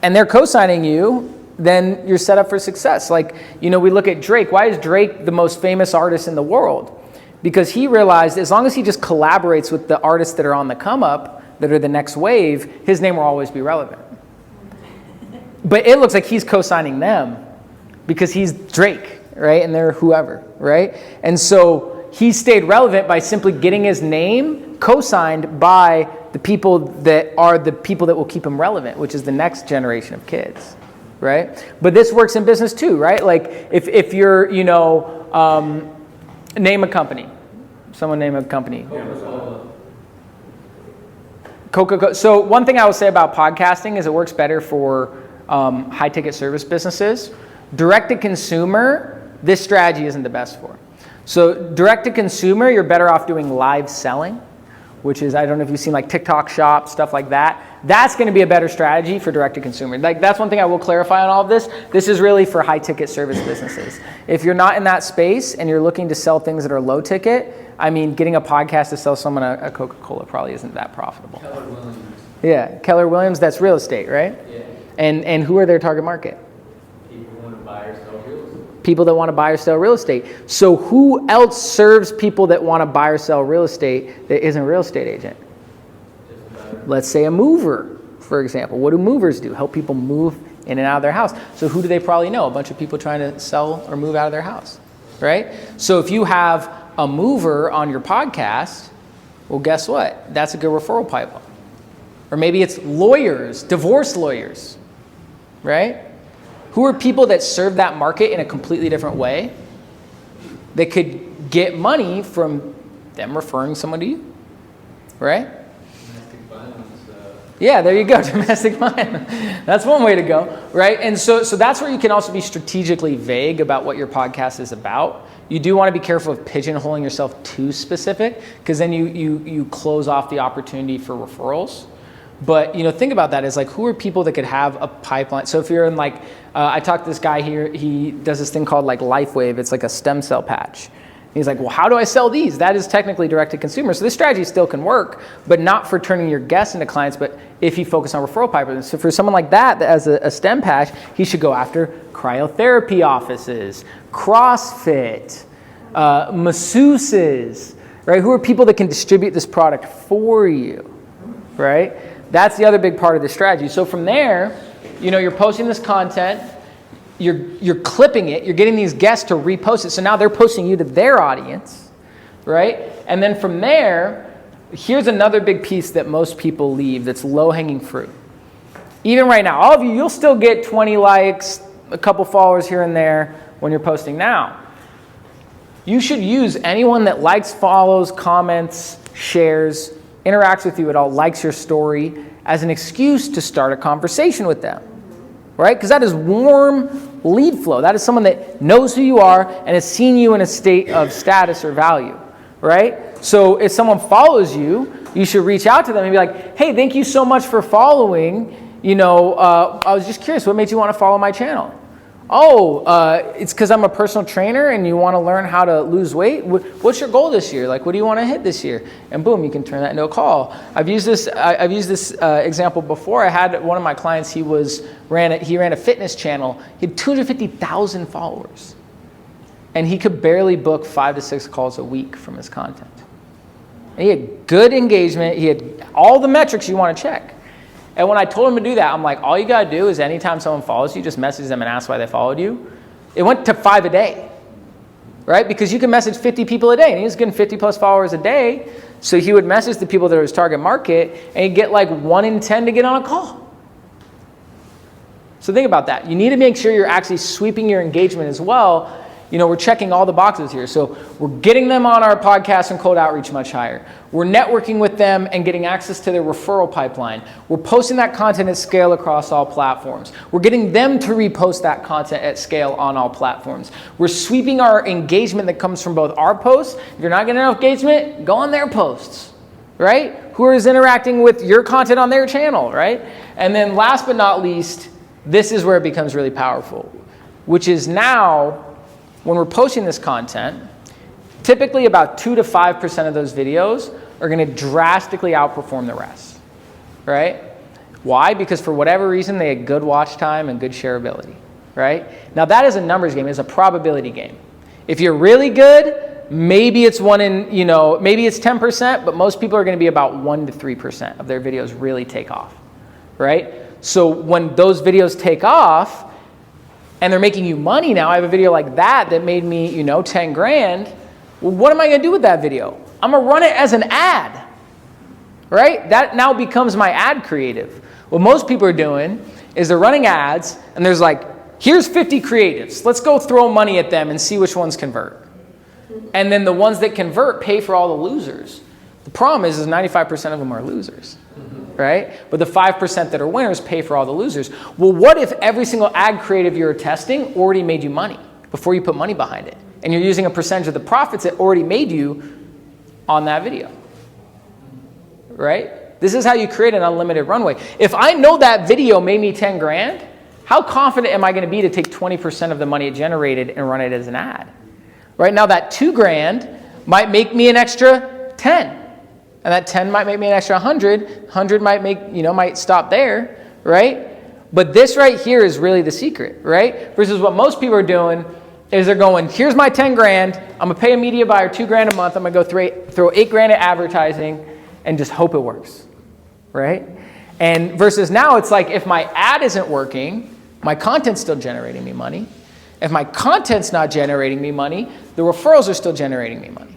and they're co-signing you, then you're set up for success. Like, we look at Drake. Why is Drake the most famous artist in the world? Because he realized as long as he just collaborates with the artists that are on the come up, that are the next wave, his name will always be relevant. But it looks like he's co-signing them because he's Drake, right? And they're whoever, right? And so he stayed relevant by simply getting his name co-signed by the people that are the people that will keep him relevant, which is the next generation of kids, right? But this works in business too, right? Like if you're, name a company. Someone name a company. Coca-Cola. So one thing I will say about podcasting is it works better for high-ticket service businesses. Direct-to-consumer, this strategy isn't the best for. So direct-to-consumer, you're better off doing live selling, which is, I don't know if you've seen like TikTok Shop, stuff like that. That's going to be a better strategy for direct-to-consumer. Like, that's one thing I will clarify on all of this. This is really for high-ticket service businesses. If you're not in that space and you're looking to sell things that are low-ticket, I mean, getting a podcast to sell someone a Coca-Cola probably isn't that profitable. Keller Williams. Yeah, Keller Williams, that's real estate, right? Yeah. And who are their target market? People who want to buy or sell real estate. People that want to buy or sell real estate. So who else serves people that want to buy or sell real estate that isn't a real estate agent? Let's say a mover, for example. What do movers do? Help people move in and out of their house. So who do they probably know? A bunch of people trying to sell or move out of their house, right? So if you have a mover on your podcast, well, guess what? That's a good referral pipeline. Or maybe it's lawyers, divorce lawyers, right? Who are people that serve that market in a completely different way that could get money from them referring someone to you, right? Domestic violence. Yeah, there you go, domestic violence. That's one way to go, right? And so that's where you can also be strategically vague about what your podcast is about. You do want to be careful of pigeonholing yourself too specific, because then you close off the opportunity for referrals. But think about that as like, who are people that could have a pipeline? So if you're in like, I talked to this guy here, he does this thing called like LifeWave. It's like a stem cell patch. He's like, well, how do I sell these? That is technically direct to consumer. So this strategy still can work, but not for turning your guests into clients, but if you focus on referral pipelines. So for someone like that as a STEM patch, he should go after cryotherapy offices, CrossFit, masseuses, right? Who are people that can distribute this product for you, right? That's the other big part of the strategy. So from there, you're posting this content, you're clipping it, you're getting these guests to repost it. So now they're posting you to their audience, right? And then from there, here's another big piece that most people leave that's low-hanging fruit. Even right now, all of you, you'll still get 20 likes, a couple followers here and there when you're posting now. You should use anyone that likes, follows, comments, shares, interacts with you at all, likes your story as an excuse to start a conversation with them, right? Because that is warm lead flow. That is someone that knows who you are and has seen you in a state of status or value, right? So if someone follows you, you should reach out to them and be like, hey, thank you so much for following. I was just curious, what made you want to follow my channel? It's because I'm a personal trainer and you want to learn how to lose weight. What's your goal this year? Like, what do you want to hit this year? And boom, you can turn that into a call. I've used this example before. I had one of my clients. He ran a fitness channel. He had 250,000 followers, and he could barely book 5 to 6 calls a week from his content. And he had good engagement. He had all the metrics you want to check. And when I told him to do that, I'm like, all you got to do is anytime someone follows you, just message them and ask why they followed you. It went to 5 a day, right? Because you can message 50 people a day, and he was getting 50 plus followers a day. So he would message the people that are his target market, and he'd get like 1 in 10 to get on a call. So think about that. You need to make sure you're actually sweeping your engagement as well. We're checking all the boxes here. So we're getting them on our podcast and cold outreach much higher. We're networking with them and getting access to their referral pipeline. We're posting that content at scale across all platforms. We're getting them to repost that content at scale on all platforms. We're sweeping our engagement that comes from both our posts. If you're not getting enough engagement, go on their posts, right? Who is interacting with your content on their channel, right? And then last but not least, this is where it becomes really powerful, which is now, when we're posting this content, typically about 2 to 5% of those videos are going to drastically outperform the rest, right? Why? Because for whatever reason, they had good watch time and good shareability, right? Now that is a numbers game. It's a probability game. If you're really good, maybe it's maybe it's 10%, but most people are going to be about 1 to 3% of their videos really take off, right? So when those videos take off, and they're making you money now, I have a video like that made me, 10 grand. Well, what am I going to do with that video? I'm going to run it as an ad, right? That now becomes my ad creative. What most people are doing is they're running ads, and there's like, here's 50 creatives. Let's go throw money at them and see which ones convert. And then the ones that convert pay for all the losers. The problem is 95% of them are losers. Right? But the 5% that are winners pay for all the losers. Well, what if every single ad creative you're testing already made you money before you put money behind it? And you're using a percentage of the profits it already made you on that video. Right? This is how you create an unlimited runway. If I know that video made me 10 grand, how confident am I going to be to take 20% of the money it generated and run it as an ad? Right now, that 2 grand might make me an extra 10. And that 10 might make me an extra 100. 100 might stop there, right? But this right here is really the secret, right? Versus what most people are doing is they're going, here's my 10 grand. I'm going to pay a media buyer 2 grand a month. I'm going to go throw 8 grand at advertising and just hope it works, right? And versus now it's like, if my ad isn't working, my content's still generating me money. If my content's not generating me money, the referrals are still generating me money.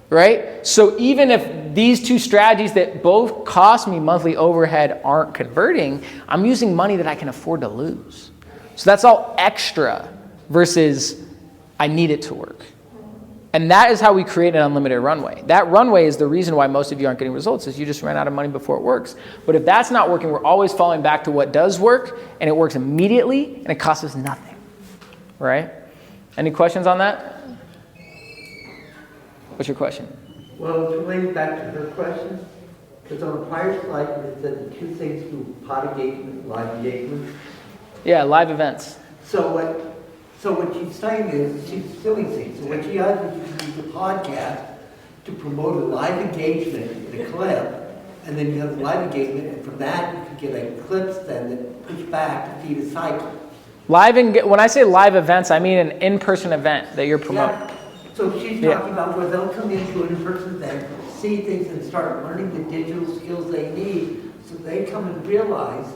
Right? So even if these 2 strategies that both cost me monthly overhead aren't converting, I'm using money that I can afford to lose. So that's all extra versus I need it to work. And that is how we create an unlimited runway. That runway is the reason why most of you aren't getting results, is you just ran out of money before it works. But if that's not working, we're always falling back to what does work, and it works immediately, and it costs us nothing. Right? Any questions on that? What's your question? Well, it's related back to her question, because on the prior slide, it said the 2 things through pod engagement, live engagement. Yeah, live events. So So what she's saying is, she's doing things. So what she does is she uses a podcast to promote a live engagement in a clip, and then you have the live engagement, and from that you can get clips then that push back to feed a cycle. When I say live events, I mean an in-person event that you're promoting. Yeah. So she's talking about where they'll come into an in-person event, see things and start learning the digital skills they need, so they come and realize,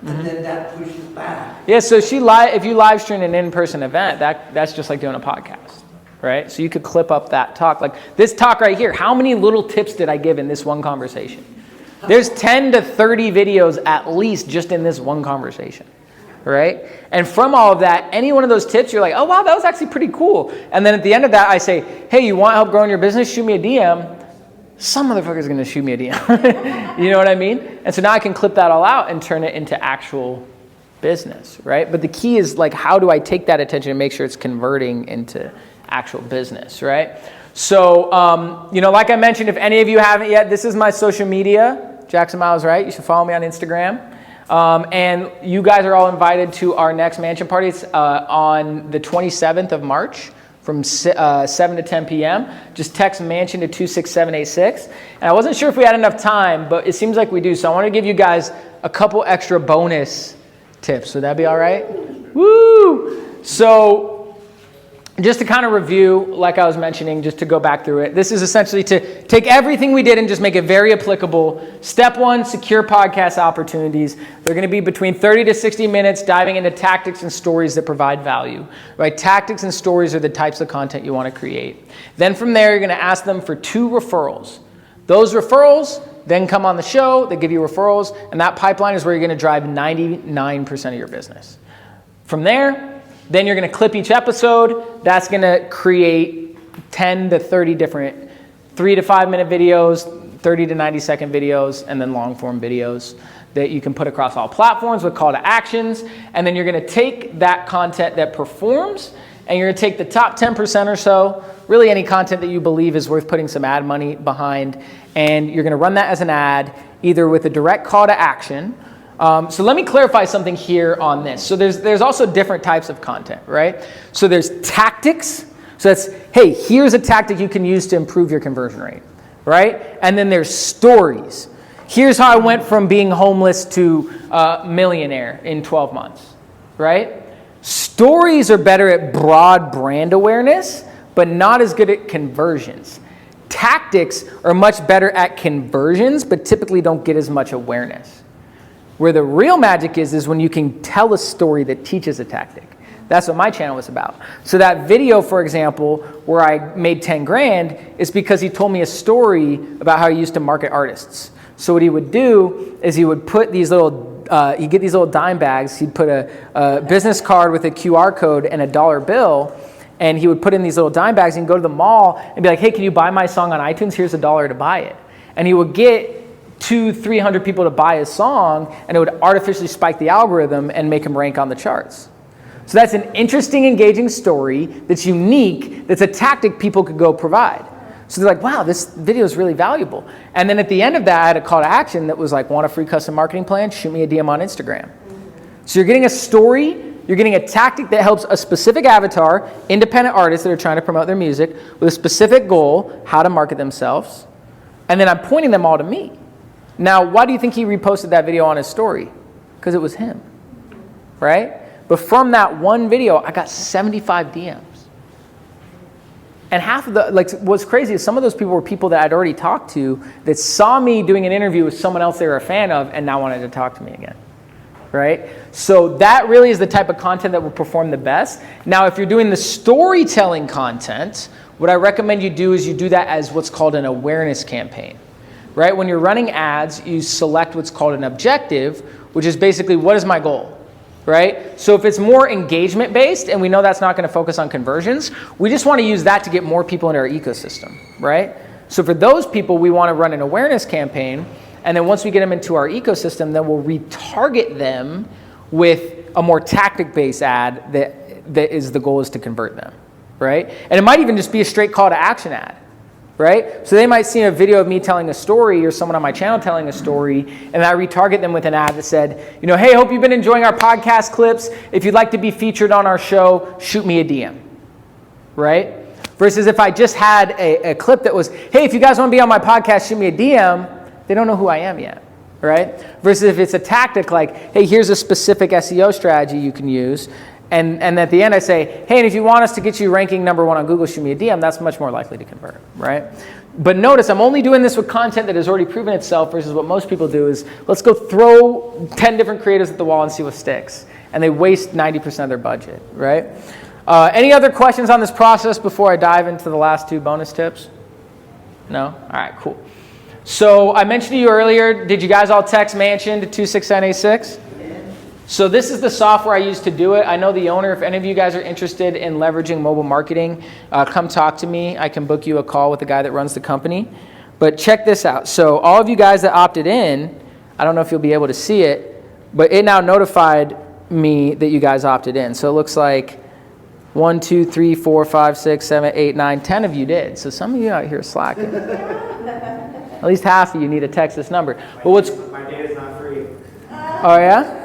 and then that pushes back. Yeah, so if you live stream an in-person event, that's just like doing a podcast, right? So you could clip up that talk. Like this talk right here, how many little tips did I give in this one conversation? There's 10 to 30 videos at least just in this one conversation, right? And from all of that, any one of those tips, you're like, oh, wow, that was actually pretty cool. And then at the end of that, I say, hey, you want help growing your business? Shoot me a DM. Some motherfucker's going to shoot me a DM. You know what I mean? And so now I can clip that all out and turn it into actual business, right? But the key is like, how do I take that attention and make sure it's converting into actual business, right? So, like I mentioned, if any of you haven't yet, this is my social media, Jaxon Miles Wright. You should follow me on Instagram. And you guys are all invited to our next mansion party. It's on the 27th of March from 7 to 10 p.m. Just text mansion to 26786. And I wasn't sure if we had enough time, but it seems like we do. So I want to give you guys a couple extra bonus tips. Would that be all right? Woo! So just to kind of review, like I was mentioning, just to go back through it, this is essentially to take everything we did and just make it very applicable. Step 1, secure podcast opportunities. They're going to be between 30 to 60 minutes diving into tactics and stories that provide value. Right? Tactics and stories are the types of content you want to create. Then from there, you're going to ask them for 2 referrals. Those referrals then come on the show. They give you referrals, and that pipeline is where you're going to drive 99% of your business. From there, then you're going to clip each episode. That's going to create 10 to 30 different 3 to 5 minute videos, 30 to 90 second videos, and then long form videos that you can put across all platforms with call to actions. And then you're going to take that content that performs, and you're going to take the top 10% or so, really any content that you believe is worth putting some ad money behind, and you're going to run that as an ad, either with a direct call to action. So let me clarify something here on this. So there's also different types of content, right? So there's tactics. So that's, hey, here's a tactic you can use to improve your conversion rate, right? And then there's stories. Here's how I went from being homeless to millionaire in 12 months, right? Stories are better at broad brand awareness, but not as good at conversions. Tactics are much better at conversions, but typically don't get as much awareness. Where the real magic is when you can tell a story that teaches a tactic. That's what my channel was about. So that video, for example, where I made 10 grand is because he told me a story about how he used to market artists. So what he would do is he would put these little, he'd get these little dime bags. He'd put a business card with a QR code and a dollar bill, and he would put in these little dime bags and go to the mall and be like, hey, can you buy my song on iTunes? Here's $1 to buy it. And he would get 200-300 people to buy his song, and it would artificially spike the algorithm and make him rank on the charts. So that's an interesting, engaging story that's unique, that's a tactic people could go provide. So they're like, wow, this video is really valuable. And then at the end of that, I had a call to action that was like, want a free custom marketing plan? Shoot me a DM on Instagram. So you're getting a story, you're getting a tactic that helps a specific avatar, independent artists that are trying to promote their music with a specific goal, how to market themselves. And then I'm pointing them all to me. Now, why do you think he reposted that video on his story? Because it was him, right? But from that one video, I got 75 DMs. And half of what's crazy is some of those people were people that I'd already talked to that saw me doing an interview with someone else they were a fan of and now wanted to talk to me again, right? So that really is the type of content that will perform the best. Now, if you're doing the storytelling content, what I recommend you do is you do that as what's called an awareness campaign. Right? When you're running ads, you select what's called an objective, which is basically, what is my goal? Right? So if it's more engagement based, and we know that's not going to focus on conversions, we just want to use that to get more people into our ecosystem, right? So for those people, we want to run an awareness campaign, and then once we get them into our ecosystem, then we'll retarget them with a more tactic based ad that is the goal is to convert them, right? And it might even just be a straight call to action ad. right? So they might see a video of me telling a story or someone on my channel telling a story, and I retarget them with an ad that said, you know, hey, hope you've been enjoying our podcast clips. If you'd like to be featured on our show, shoot me a DM, right? Versus if I just had a clip that was, hey, if you guys want to be on my podcast, shoot me a DM, they don't know who I am yet, right? Versus if it's a tactic like, hey, here's a specific SEO strategy you can use, and at the end I say, hey, and if you want us to get you ranking number 1 on Google, shoot me a DM, that's much more likely to convert, right? But notice I'm only doing this with content that has already proven itself versus what most people do is, let's go throw 10 different creatives at the wall and see what sticks. And they waste 90% of their budget, right? Any other questions on this process before I dive into the last 2 bonus tips? No? All right, cool. So I mentioned to you earlier, did you guys all text Mansion to 26986? So this is the software I use to do it. I know the owner. If any of you guys are interested in leveraging mobile marketing, come talk to me. I can book you a call with the guy that runs the company. But check this out. So all of you guys that opted in, I don't know if you'll be able to see it, but it now notified me that you guys opted in. So it looks like 1, 2, 3, 4, 5, 6, 7, 8, 9, 10 of you did. So some of you out here are slacking. At least half of you need to text this number. But My data's not free. Oh yeah?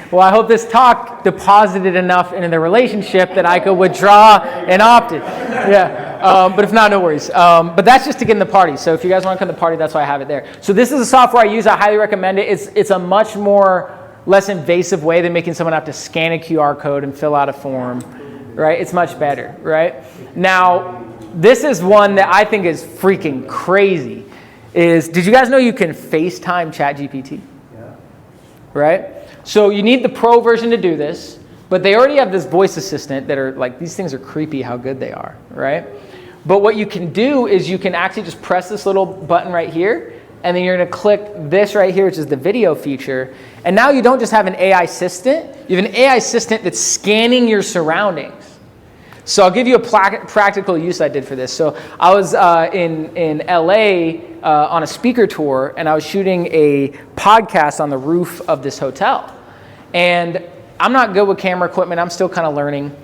Well, I hope this talk deposited enough into the relationship that I could withdraw and opt in. Yeah. But if not, no worries. But that's just to get in the party. So if you guys want to come to the party, that's why I have it there. So this is a software I use. I highly recommend it. It's a much less invasive way than making someone have to scan a QR code and fill out a form, right? It's much better, right? Now, this is one that I think is freaking crazy. Did you guys know you can FaceTime ChatGPT? Yeah. Right? So you need the pro version to do this, but they already have this voice assistant that are like, these things are creepy how good they are, right? But what you can do is you can actually just press this little button right here, and then you're going to click this right here, which is the video feature. And now you don't just have an AI assistant, you have an AI assistant that's scanning your surroundings. So I'll give you a practical use I did for this. So I was in LA on a speaker tour, and I was shooting a podcast on the roof of this hotel. And I'm not good with camera equipment. I'm still kind of learning.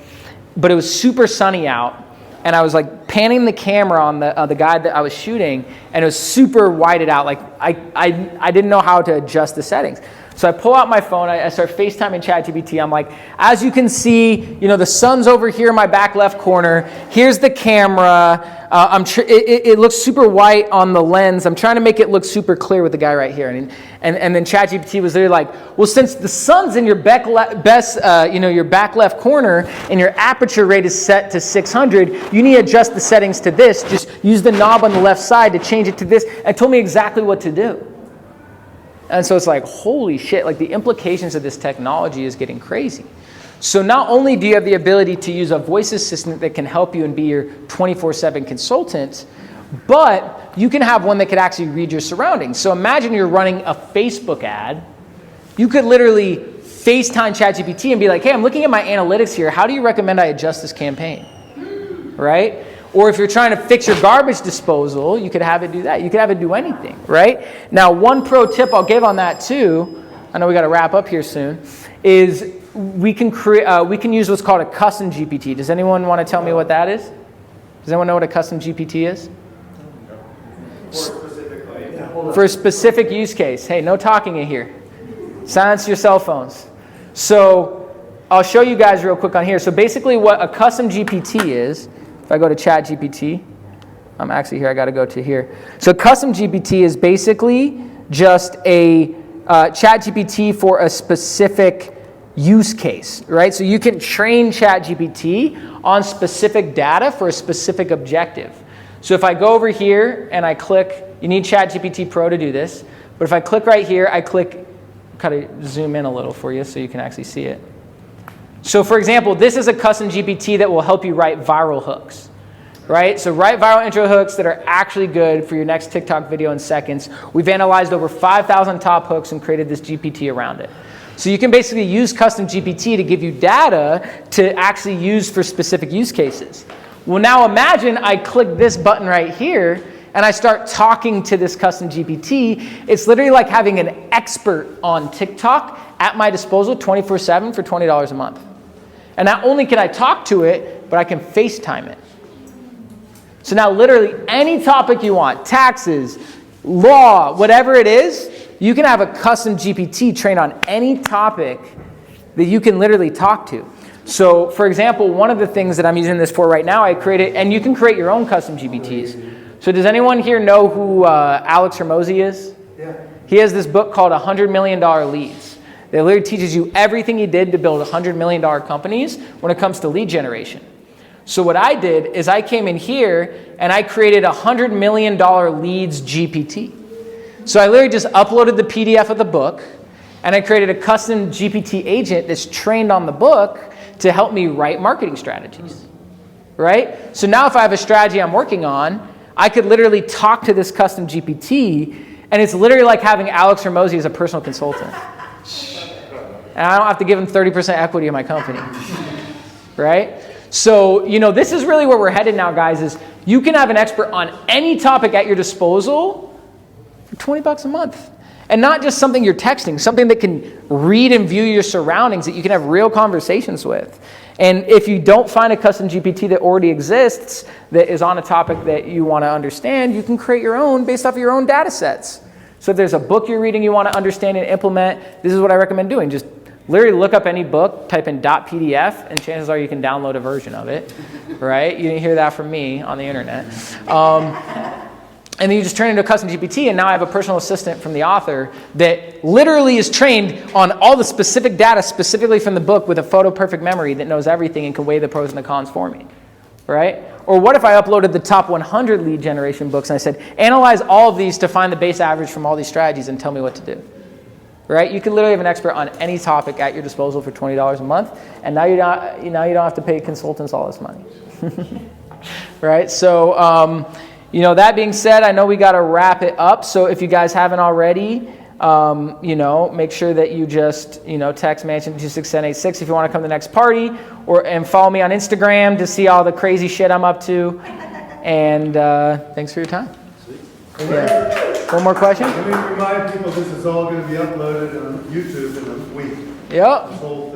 But it was super sunny out. And I was like panning the camera on the guy that I was shooting, and it was super whited out. Like I didn't know how to adjust the settings. So I pull out my phone, I start FaceTiming ChatGPT. I'm like, as you can see, you know, the sun's over here in my back left corner. Here's the camera. It looks super white on the lens. I'm trying to make it look super clear with the guy right here. And then ChatGPT was there like, well, since the sun's in your back left corner and your aperture rate is set to 600, you need to adjust the settings to this. Just use the knob on the left side to change it to this. And told me exactly what to do. And so it's like, holy shit, like the implications of this technology is getting crazy. So not only do you have the ability to use a voice assistant that can help you and be your 24/7 consultant, but you can have one that could actually read your surroundings. So imagine you're running a Facebook ad. You could literally FaceTime ChatGPT and be like, hey, I'm looking at my analytics here. How do you recommend I adjust this campaign? Right? Or if you're trying to fix your garbage disposal, you could have it do that. You could have it do anything, right? Now, one pro tip I'll give on that too, I know we got to wrap up here soon, is we can use what's called a custom GPT. Does anyone want to tell me what that is? Does anyone know what a custom GPT is? For a specific use case. Hey, no talking in here. Silence your cell phones. So I'll show you guys real quick on here. So basically what a custom GPT is, if I go to ChatGPT, I'm actually here, I got to go to here. So custom GPT is basically just a ChatGPT for a specific use case, right? So you can train ChatGPT on specific data for a specific objective. So if I go over here and I click, you need ChatGPT Pro to do this, but if I click right here, I click, kind of zoom in a little for you so you can actually see it. So for example, this is a custom GPT that will help you write viral hooks, right? So write viral intro hooks that are actually good for your next TikTok video in seconds. We've analyzed over 5,000 top hooks and created this GPT around it. So you can basically use custom GPT to give you data to actually use for specific use cases. Well, now imagine I click this button right here and I start talking to this custom GPT. It's literally like having an expert on TikTok at my disposal 24/7 for $20 a month. And not only can I talk to it, but I can FaceTime it. So now literally any topic you want, taxes, law, whatever it is, you can have a custom GPT trained on any topic that you can literally talk to. So for example, one of the things that I'm using this for right now, I created, and you can create your own custom GPTs. So does anyone here know who Alex Hormozy is? Yeah. He has this book called $100 Million Leads. That literally teaches you everything he did to build $100 million companies when it comes to lead generation. So what I did is I came in here and I created $100 million leads GPT. So I literally just uploaded the PDF of the book and I created a custom GPT agent that's trained on the book to help me write marketing strategies, right? So now if I have a strategy I'm working on, I could literally talk to this custom GPT, and it's literally like having Alex Hormozy as a personal consultant. And I don't have to give him 30% equity in my company, right? So, this is really where we're headed now, guys, is you can have an expert on any topic at your disposal for $20 a month. And not just something you're texting, something that can read and view your surroundings, that you can have real conversations with. And if you don't find a custom GPT that already exists, that is on a topic that you want to understand, you can create your own based off of your own data sets. So if there's a book you're reading you want to understand and implement, this is what I recommend doing. Just literally look up any book, type in .pdf, and chances are you can download a version of it, right? You didn't hear that from me on the internet. And then you just turn it into a custom GPT, and now I have a personal assistant from the author that literally is trained on all the specific data specifically from the book with a photo perfect memory that knows everything and can weigh the pros and the cons for me, right? Or what if I uploaded the top 100 lead generation books and I said, analyze all of these to find the base average from all these strategies and tell me what to do, right? You can literally have an expert on any topic at your disposal for $20 a month, and now you don't have to pay consultants all this money, right? So, that being said, I know we got to wrap it up. So if you guys haven't already, make sure that you just, text Mansion 26786 if you want to come to the next party, and follow me on Instagram to see all the crazy shit I'm up to. And thanks for your time. Yeah. One more question? Let me remind people this is all going to be uploaded on YouTube in a week. Yep. This whole